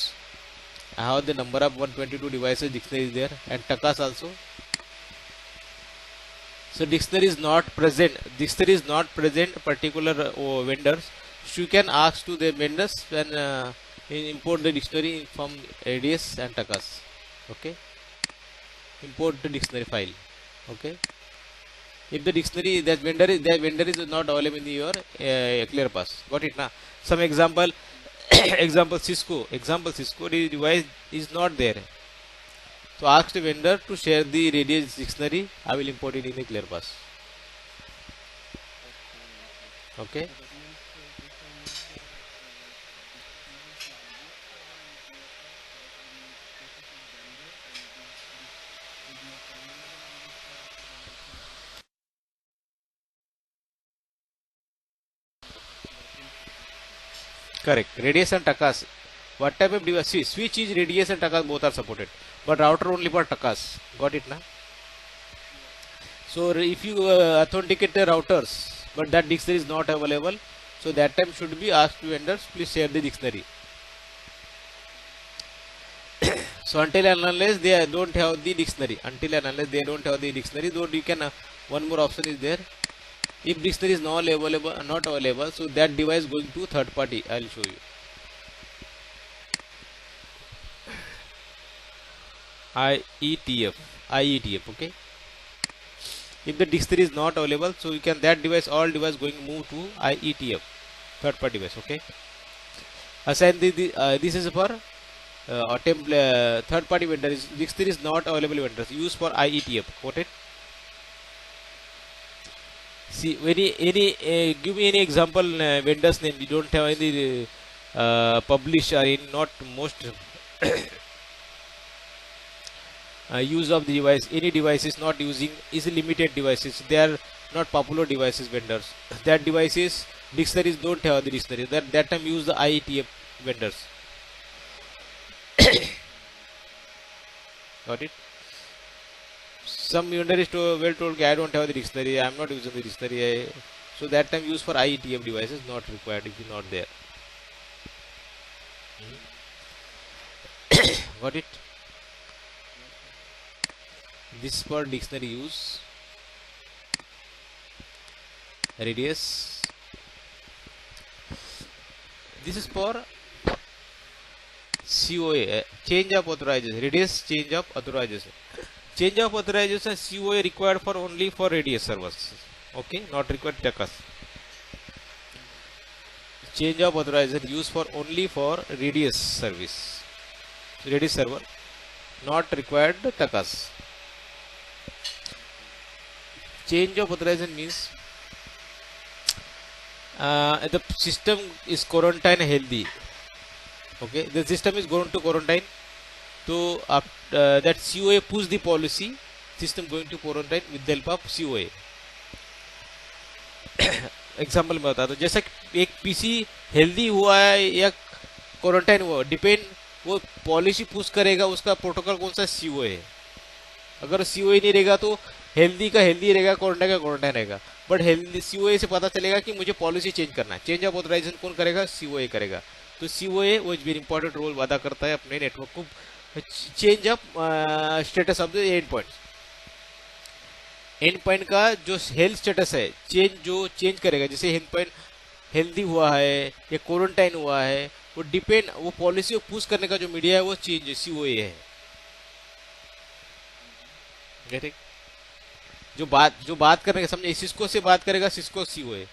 I have the number of 122 devices dictionary is there, and Takas also. So dictionary is not present. Dictionary is not present particular vendors. So you can ask to the vendors and import the dictionary from Radius and Takas. Okay, import the dictionary file. Okay. If the dictionary, that vendor is not available in your ClearPass. Got it now? Some example, example Cisco device is not there. So ask the vendor to share the Radius dictionary. I will import it in the ClearPass. Okay. Correct. Radius and Takas. What type of device? See, switch is Radius and Takas, both are supported, but router only for Takas. Got it now? So if you authenticate the routers, but that dictionary is not available, so that time should be asked to vendors, please share the dictionary. So until and unless they don't have the dictionary, though you can one more option is there. If dictionary is not available, so that device going to third party. I'll show you. IETF. Okay. If the dictionary is not available, so you can that device, all device going move to IETF, third party device. Okay. Assign this is for third party vendor. Dictionary is not available vendors. Use for IETF. Got it? See, any give me any example vendors name. You don't have any publish or in not most use of the device. Any device is not using, is limited devices. They are not popular devices vendors. That devices dictionaries don't have the dictionary. That time use the IETF vendors. Got it? Some vendor is well told, I don't have the dictionary, I am not using the dictionary. So that time use for IETF devices, not required if you not there. Got it? This for dictionary use. Radius. This is for COA, change of authorization. Radius change of authorization. Change of authorization COA required for only for Radius servers. Okay, not required Takas. Change of authorization used for only for Radius service. Radius server, not required Takas. Change of authorization means the system is quarantine healthy. Okay, the system is going to quarantine. So that COA push the policy, system going to quarantine with the help of COA. Example में बता दो, जैसे कि एक PC healthy हुआ है या quarantine हुआ, डिपेंड वो पॉलिसी पुश करेगा उसका प्रोटोकॉल कौन सा सीओ है। अगर सीओ नहीं रहेगा तो हेल्दी का हेल्दी रहेगा, क्वारंटाइन का क्वारंटाइन रहेगा। बट हेल्दी सीओ से पता चलेगा कि मुझे पॉलिसी चेंज करना है, चेंज ऑफ ऑथराइजेशन कौन करेगा, सीओ करेगा। तो सीओ वो वेरी इंपॉर्टेंट रोल अदा करता है अपने नेटवर्क को change of status of the end point. And point का जो हेल्थ स्टेटस है चेंज, जो चेंज करेगा, जैसे एंड पॉइंट हेल्दी हुआ है या क्वारंटाइन हुआ है, वो डिपेंड, वो पॉलिसी को पुश करने का जो मीडिया है वो चेंज सीओ है। ठीक, जो बात करेगा, समझे, सिस्को से बात करेगा सिस्को सीओ है,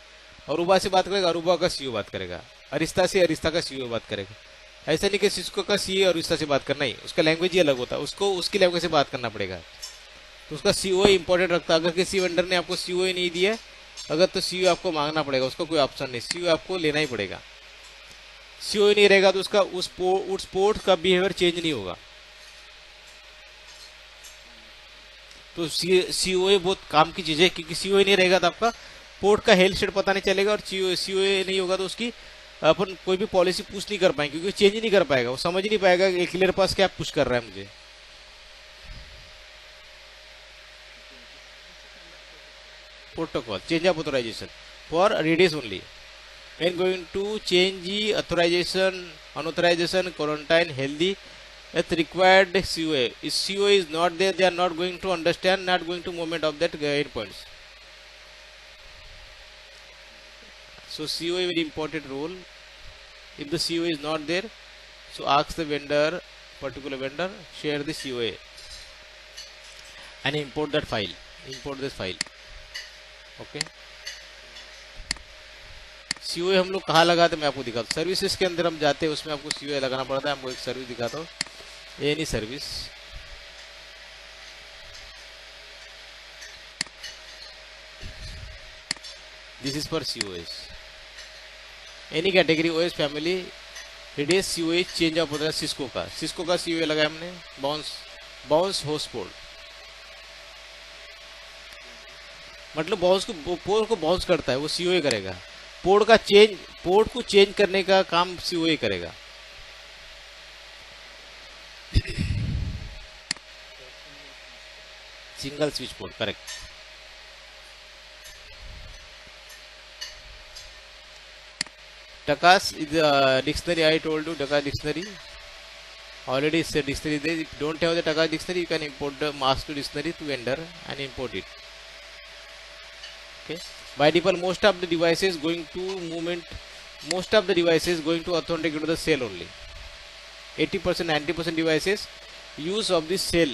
अरूबा से बात करेगा अरूबा का सीओ बात करेगा, अरिस्ता से अरिस्ता का सीओ बात करेगा। ऐसा नहीं कि सिस्को का सीए और अरिस्ता से बात करना ही, उसका लैंग्वेज ही अलग होता है, उसको उसकी लैंग्वेज से बात करना पड़ेगा। तो उसका सीओ इंपॉर्टेंट रखता है। अगर किसी वेंडर ने आपको सीओ नहीं दिया अगर, तो सीओ आपको मांगना पड़ेगा, उसका कोई ऑप्शन नहीं, सीओ आपको लेना ही पड़ेगा। सीओ नहीं रहेगा तो उसका उस पोर्ट का बिहेवियर चेंज नहीं होगा। तो सीओ बहुत काम की चीज है, क्योंकि सीओ नहीं रहेगा तो आपका पोर्ट का हेल्थ स्टेट पता नहीं चलेगा, और सीओ नहीं होगा तो उसकी अपन कोई भी पॉलिसी पुश नहीं कर पाएंगे, क्योंकि चेंज नहीं कर पाएगा, वो समझ नहीं पाएगा कि क्लियर पास क्या पुश कर रहा है मुझे। Protocol change of authorization for radius only when going to change the authorization, unauthorization, quarantine, healthy, at required COA. If COA is not there, they are not going to understand, not going to movement of that endpoints. So COA very important role. If the COA is not there, so ask the vendor, particular vendor, share the COA and import that file. Import this file. Okay. COA हम लोग कहाँ लगाते, मैं आपको दिखाता हूँ। Services के अंदर हम जाते हैं, उसमें आपको सीओए लगाना पड़ता है। आपको एक सर्विस दिखाता हूँ, any service, this is for COS, any category OS family, radius COA change of होता है। सिस्को का सीओए लगाया हमने, बाउंस होस्ट पोर्ट, मतलब बाउंस को पोर्ट को बाउंस करता है, वो सीओए करेगा। पोर्ट को चेंज करने का काम सीओए करेगा। Single switch port, correct. Takas is the dictionary I told you, Takas dictionary. Already it's a dictionary there. If you don't have the Takas dictionary, you can import the master dictionary to vendor and import it. Okay. By default, most of the devices going to authenticate to the cell only. 80%, 90% devices use of the cell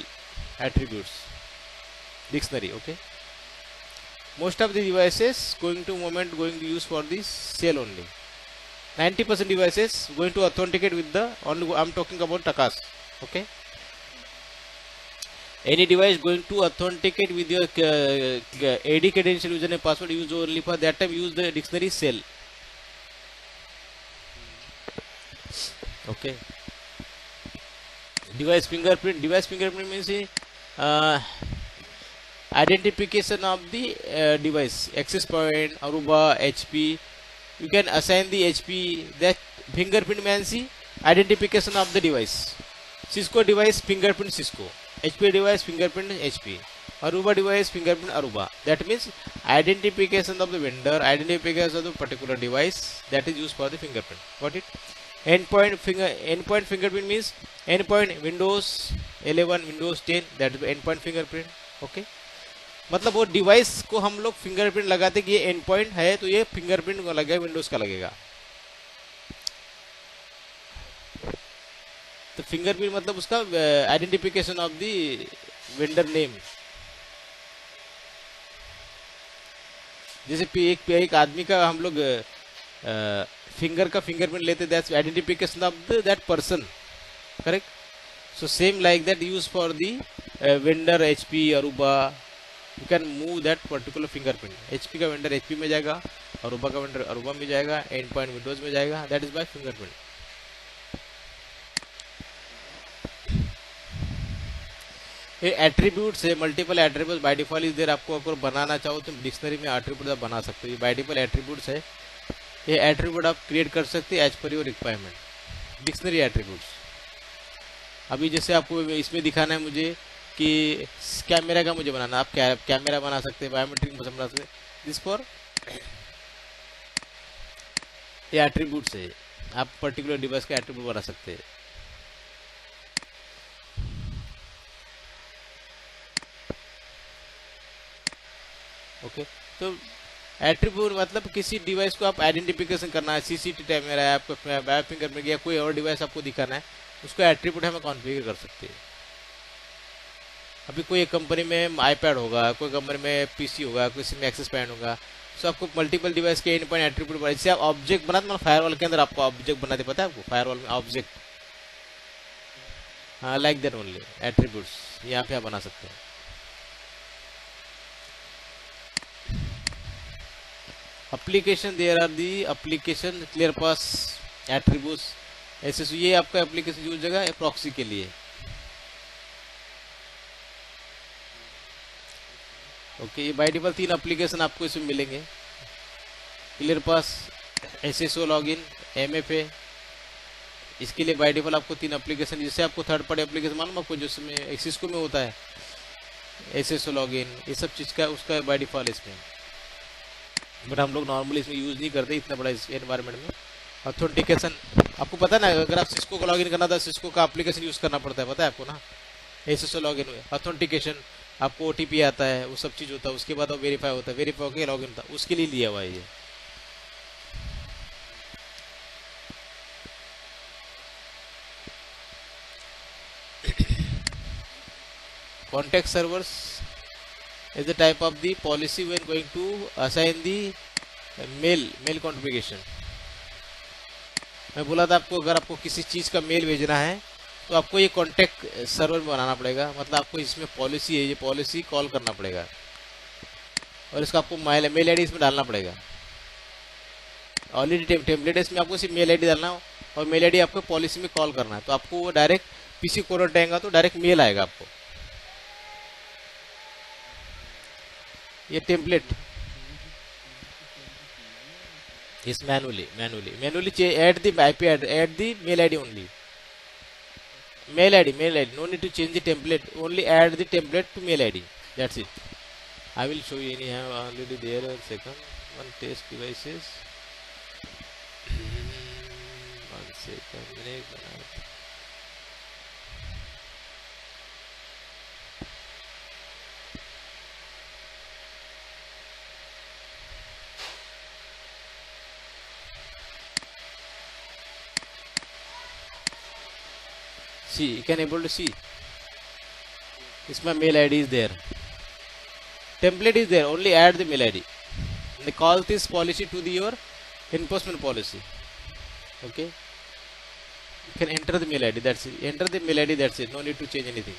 attributes dictionary. Okay. Most of the devices going to use for the cell only. 90% devices going to authenticate with the only, I'm talking about Takas. Okay. Any device going to authenticate with your AD credential, username, password, use only for that time, use the dictionary cell. Okay. Device fingerprint means identification of the device, access point, Aruba, HP. You can assign the HP, that fingerprint means the identification of the device. Cisco device fingerprint Cisco, HP device fingerprint HP, Aruba device fingerprint Aruba. That means identification of the vendor, identification of the particular device, that is used for the fingerprint. Got it? Endpoint fingerprint means endpoint Windows 11, Windows 10, that is endpoint fingerprint. Okay. मतलब वो device को हम लोग fingerprint लगाते कि ये and point है, तो ये फिंगरप्रिंट को लगेगा, विंडोज का लगेगा। तो फिंगरप्रिंट मतलब उसका identification of the vendor name. जैसे एक आदमी का हम लोग फिंगर का फिंगरप्रिंट लेते, that's identification of that person, correct. So same like that use for the vendor HP, Aruba, you can move that particular fingerprint. HP का वेंडर HP में जाएगा, अरूबा का वेंडर अरूबा में जाएगा, एंड पॉइंट विंडोज में जाएगा, that is by fingerprint. ये attributes है, multiple attribute by default is there. आपको अगर बनाना चाहो तो डिक्शनरी में एट्रीब्यूट आप बना सकते हो। ये बाय डिफॉल्ट एट्रीब्यूट्स है, ये एट्रीब्यूट आप क्रिएट कर सकते हैं as per your requirement. Dictionary attributes. अभी जैसे आपको इसमें दिखाना है मुझे कि कैमरा का मुझे बनाना, आप कैमरा बना सकते हैं, बायोमेट्रिक बना सकते हैं। दिस फॉर ये एट्रीब्यूट्स है, आप पर्टिकुलर डिवाइस का एट्रीब्यूट बना सकते हैं। ओके, तो एट्रीब्यूट मतलब किसी डिवाइस को आप आइडेंटिफिकेशन करना है, सीसीटीवी कैमरा है आपका, बायोफिंगरप्रिंट या कोई और डिवाइस आपको दिखाना है, उसको एट्रीब्यूट हमें कॉन्फ़िगर कर सकते हैं। अभी कोई एक कंपनी में आईपैड होगा, कोई कंपनी में पीसी होगा, किसी में एक्सेस पैड होगा, तो आपको मल्टीपल डिवाइस के एंड पॉइंट एट्रीब्यूट बना। जैसे आप ऑब्जेक्ट बनाते मतलब फायरवॉल के अंदर आपको ऑब्जेक्ट बनाते, पता है आपको फायरवॉल में ऑब्जेक्ट, हाँ लाइक दैट ओनली एट्रीब्यूट्स यहाँ पे आप बना सकते हैं। Application, there are the application clear pass attributes ऐसे। ये आपका एप्लीकेशन यूज जगह है प्रॉक्सी के लिए। ओके, ये बाय डिफॉल्ट 3 एप्लीकेशन आपको इसमें मिलेंगे। क्लियर पास, एसएसओ लॉगिन, एमएफए। इसके लिए बाय डिफॉल्ट आपको 3 एप्लीकेशन, जिससे आपको थर्ड पार्टी एप्लीकेशन मालूम आपको जिसमें सिस्को में होता है एसएसओ लॉगिन, ये सब चीज़ का उसका बाय डिफॉल्ट इसमें, बट हम लोग नॉर्मली इसमें यूज़ नहीं करते इतना बड़ा इस एनवायरनमेंट में। ऑथेंटिकेशन आपको पता है ना, अगर आप सिस्को का लॉगिन करना था सिस्को का एप्लीकेशन यूज़ करना पड़ता है, पता है आपको ना। एसएसओ लॉगिन हुए, ऑथेंटिकेशन आपको ओटीपी आता है, वो सब चीज़ होता है, उसके बाद वो वेरीफाई होता है, वेरीफाई होकर लॉगिन होता है, उसके लिए लिया हुआ है ये। Contact servers is the type of the policy when going to assign the mail configuration। मैं बोला था आपको, अगर आपको किसी चीज़ का मेल भेजना है तो आपको ये कॉन्टैक्ट सर्वर बनाना पड़ेगा, मतलब आपको इसमें पॉलिसी है, ये पॉलिसी कॉल करना पड़ेगा और इसका आपको मेल आईडी इसमें डालना पड़ेगा। ऑलरेडी टेम्पलेट है, इसमें आपको सिर्फ मेल आईडी डालना हो और मेल आईडी आपको पॉलिसी में कॉल करना है, तो आपको वो डायरेक्ट पीसी को रहेगा तो डायरेक्ट मेल आएगा आपको। ये टेम्पलेट इस manually add the IP address, add the mail ID only, mail ID, no need to change the template, only add the template to mail ID, that's it। I will show you anyhow, already there। One second, one test devices, one second, see, you can able to see इसमें mail ID is there, template is there, only add the mail ID and call this policy to the your enforcement policy। Okay, you can enter the mail ID, that's it, enter the mail ID, that's it, no need to change anything,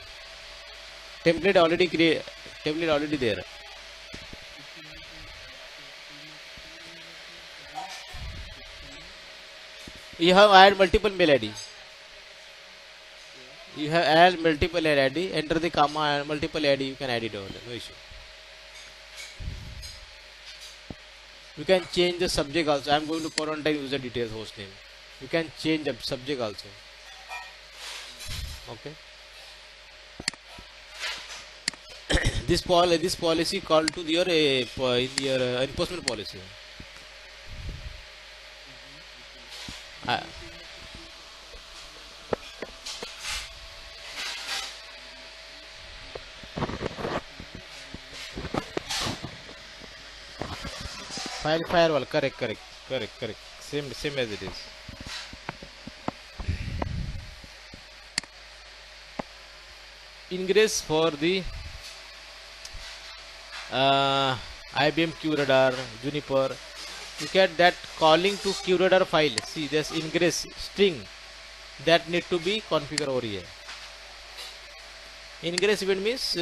template already create, template already there। You have add multiple mail ID, you have add multiple ID, enter the comma and multiple ID, you can add it over there, no issue। You can change the subject also, I am going to quarantine user details host name, you can change the subject also। Okay, this policy called to your enforcement policy। firewall, correct, same as it is। Ingress for the IBM QRadar, Juniper, you get that calling to QRadar file, see this ingress string that need to be configured over here। Ingress event means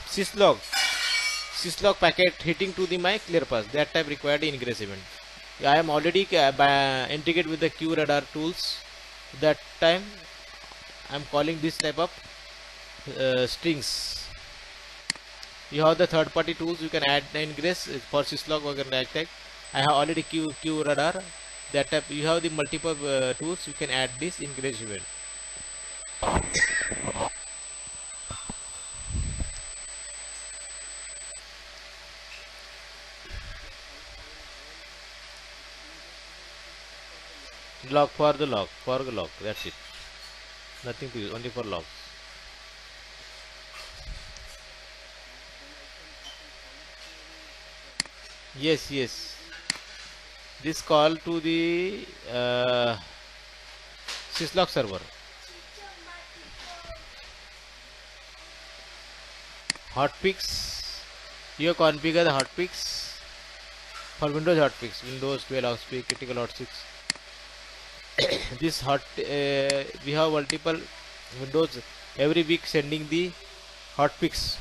syslog packet hitting to the my clear path, that type required ingress event। I am already integrated with the QRadar tools, that time I'm calling this type of strings. You have the third party tools, you can add the ingress for syslog or tag. I have already Q radar. That type, you have the multiple tools, you can add this ingress event. Log for the log, that's it. Nothing to use, only for logs. Yes. This call to the syslog server. Hotfix. You configure the hotfix for Windows hotfix, Windows 12 hotfix, critical hotfix. This we have multiple Windows every week sending the hotfix.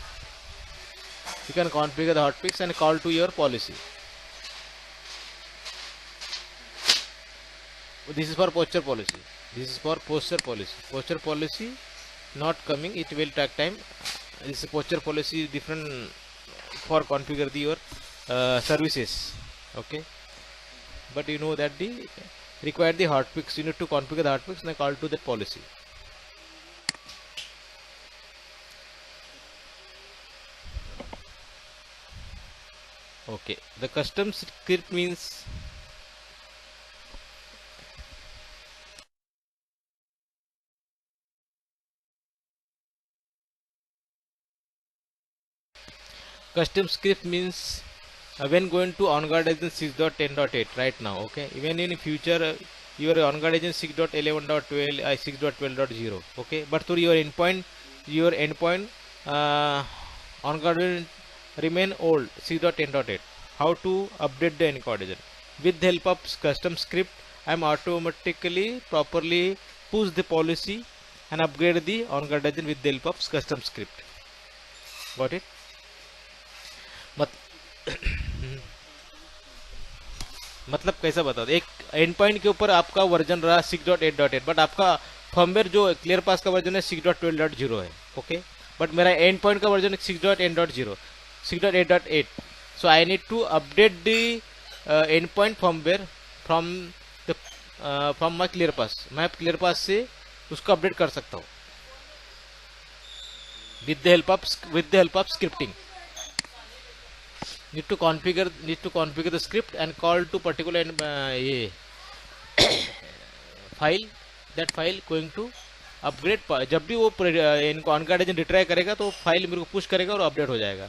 You can configure the hotfix and call to your policy. This is for posture policy. Posture policy not coming, it will take time. This posture policy different for configure your services. Okay, but you know that the require the hotfix, you need to configure the hotfix and call to the policy. Okay, the custom script means when going to OnGuard agent 6.10.8 right now. Okay, even in future your OnGuard agent 6.11.12 6.12.0. okay, but through your endpoint OnGuard will remain old 6.10.8. how to update the OnGuard agent? With the help of custom script, I am automatically properly push the policy and upgrade the OnGuard agent with the help of custom script. Got it? मतलब कैसा बता दो, एक and point के ऊपर आपका version रहा 6.8.8 but आपका फर्मवेयर जो क्लियर पास का वर्जन है 6.12.0 है. ओके, बट मेरा एंड पॉइंट का वर्जन है 6.8.0 6.8.8. So I need to update the endpoint firmware from my ClearPass. मैं क्लियर पास से उसको अपडेट कर सकता हूँ with the help of scripting. need to configure the script and call to particular file. That file going to upgrade. जब भी वो इनको OnGuard एजेंट रिट्राई करेगा तो फाइल मेरे को पुश करेगा और अपडेट हो जाएगा.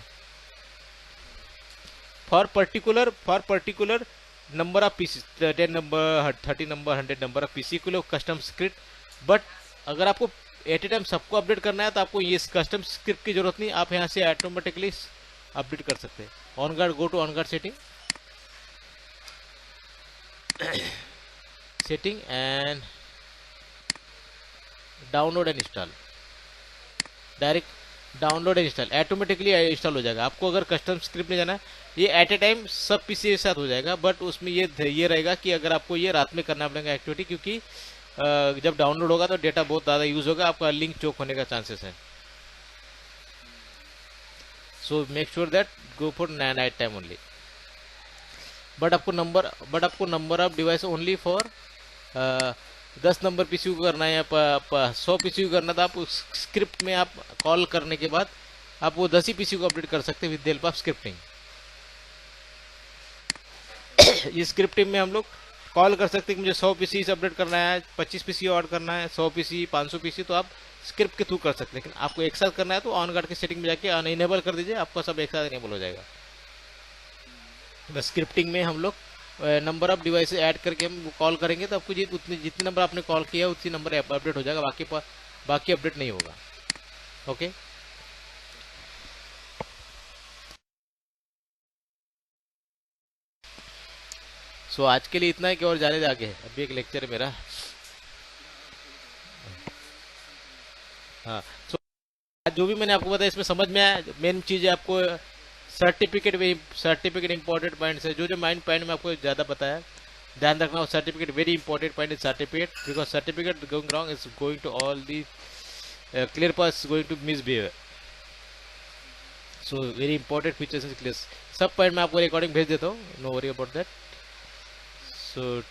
For particular number of PC 10 number 30 number 100 number of PC के लिए कस्टम स्क्रिप्ट. बट अगर आपको एट ए टाइम सबको अपडेट करना है तो आपको ये कस्टम स्क्रिप्ट की जरूरत नहीं. आप यहाँ से ऑटोमेटिकली अपडेट कर सकते हैं. OnGuard, go to OnGuard setting and download and install. Direct download and install automatically install हो जाएगा. आपको अगर कस्टम स्क्रिप्ट में जाना है ये एट ए टाइम सब पीसी के साथ हो जाएगा. बट उसमें ये रहेगा कि अगर आपको ये रात में करना पड़ेगा एक्टिविटी, क्योंकि जब डाउनलोड होगा तो डेटा बहुत ज़्यादा यूज होगा, आपका लिंक चोक होने का चांसेस है. So make sure that go for night time only. But आपको number of device only for 10 number PC को करना है या 100 पीसी को करना. था आप उस स्क्रिप्ट में आप कॉल करने के बाद आप वो 10 ही पीसी को अपडेट कर सकते हैं with the help of scripting. इस स्क्रिप्टिंग में हम लोग कॉल कर सकते हैं कि मुझे 100 पीसी से अपडेट करना है, 25 पीसी और करना है, 100 पीसी 500 पीसी, तो आप स्क्रिप्ट के थ्रू कर सकते हैं. लेकिन आपको एक साथ करना है तो OnGuard की सेटिंग में जाके अनइनेबल कर दीजिए, आपका सब एक साथ इनेबल हो जाएगा. बस स्क्रिप्टिंग में हम लोग नंबर ऑफ डिवाइस ऐड करके हम कॉल करेंगे तो आपको जितने नंबर आपने कॉल किया उतनी नंबर अपडेट हो जाएगा, बाकी अपडेट नहीं होगा. ओके, सो आज के लिए इतना है कि और जाने आगे है. अभी एक लेक्चर है मेरा. हाँ, सो जो भी मैंने आपको बताया इसमें समझ में आया. मेन चीज़ है आपको सर्टिफिकेट इंपॉर्टेंट पॉइंट्स है. जो माइंड पॉइंट में आपको ज़्यादा बताया ध्यान रखना. Certificate very important point is certificate, because certificate going wrong is going to all the clear path is going to misbehave. So very important features clear सब point मैं आपको रिकॉर्डिंग भेज देता हूँ, no worry about that. So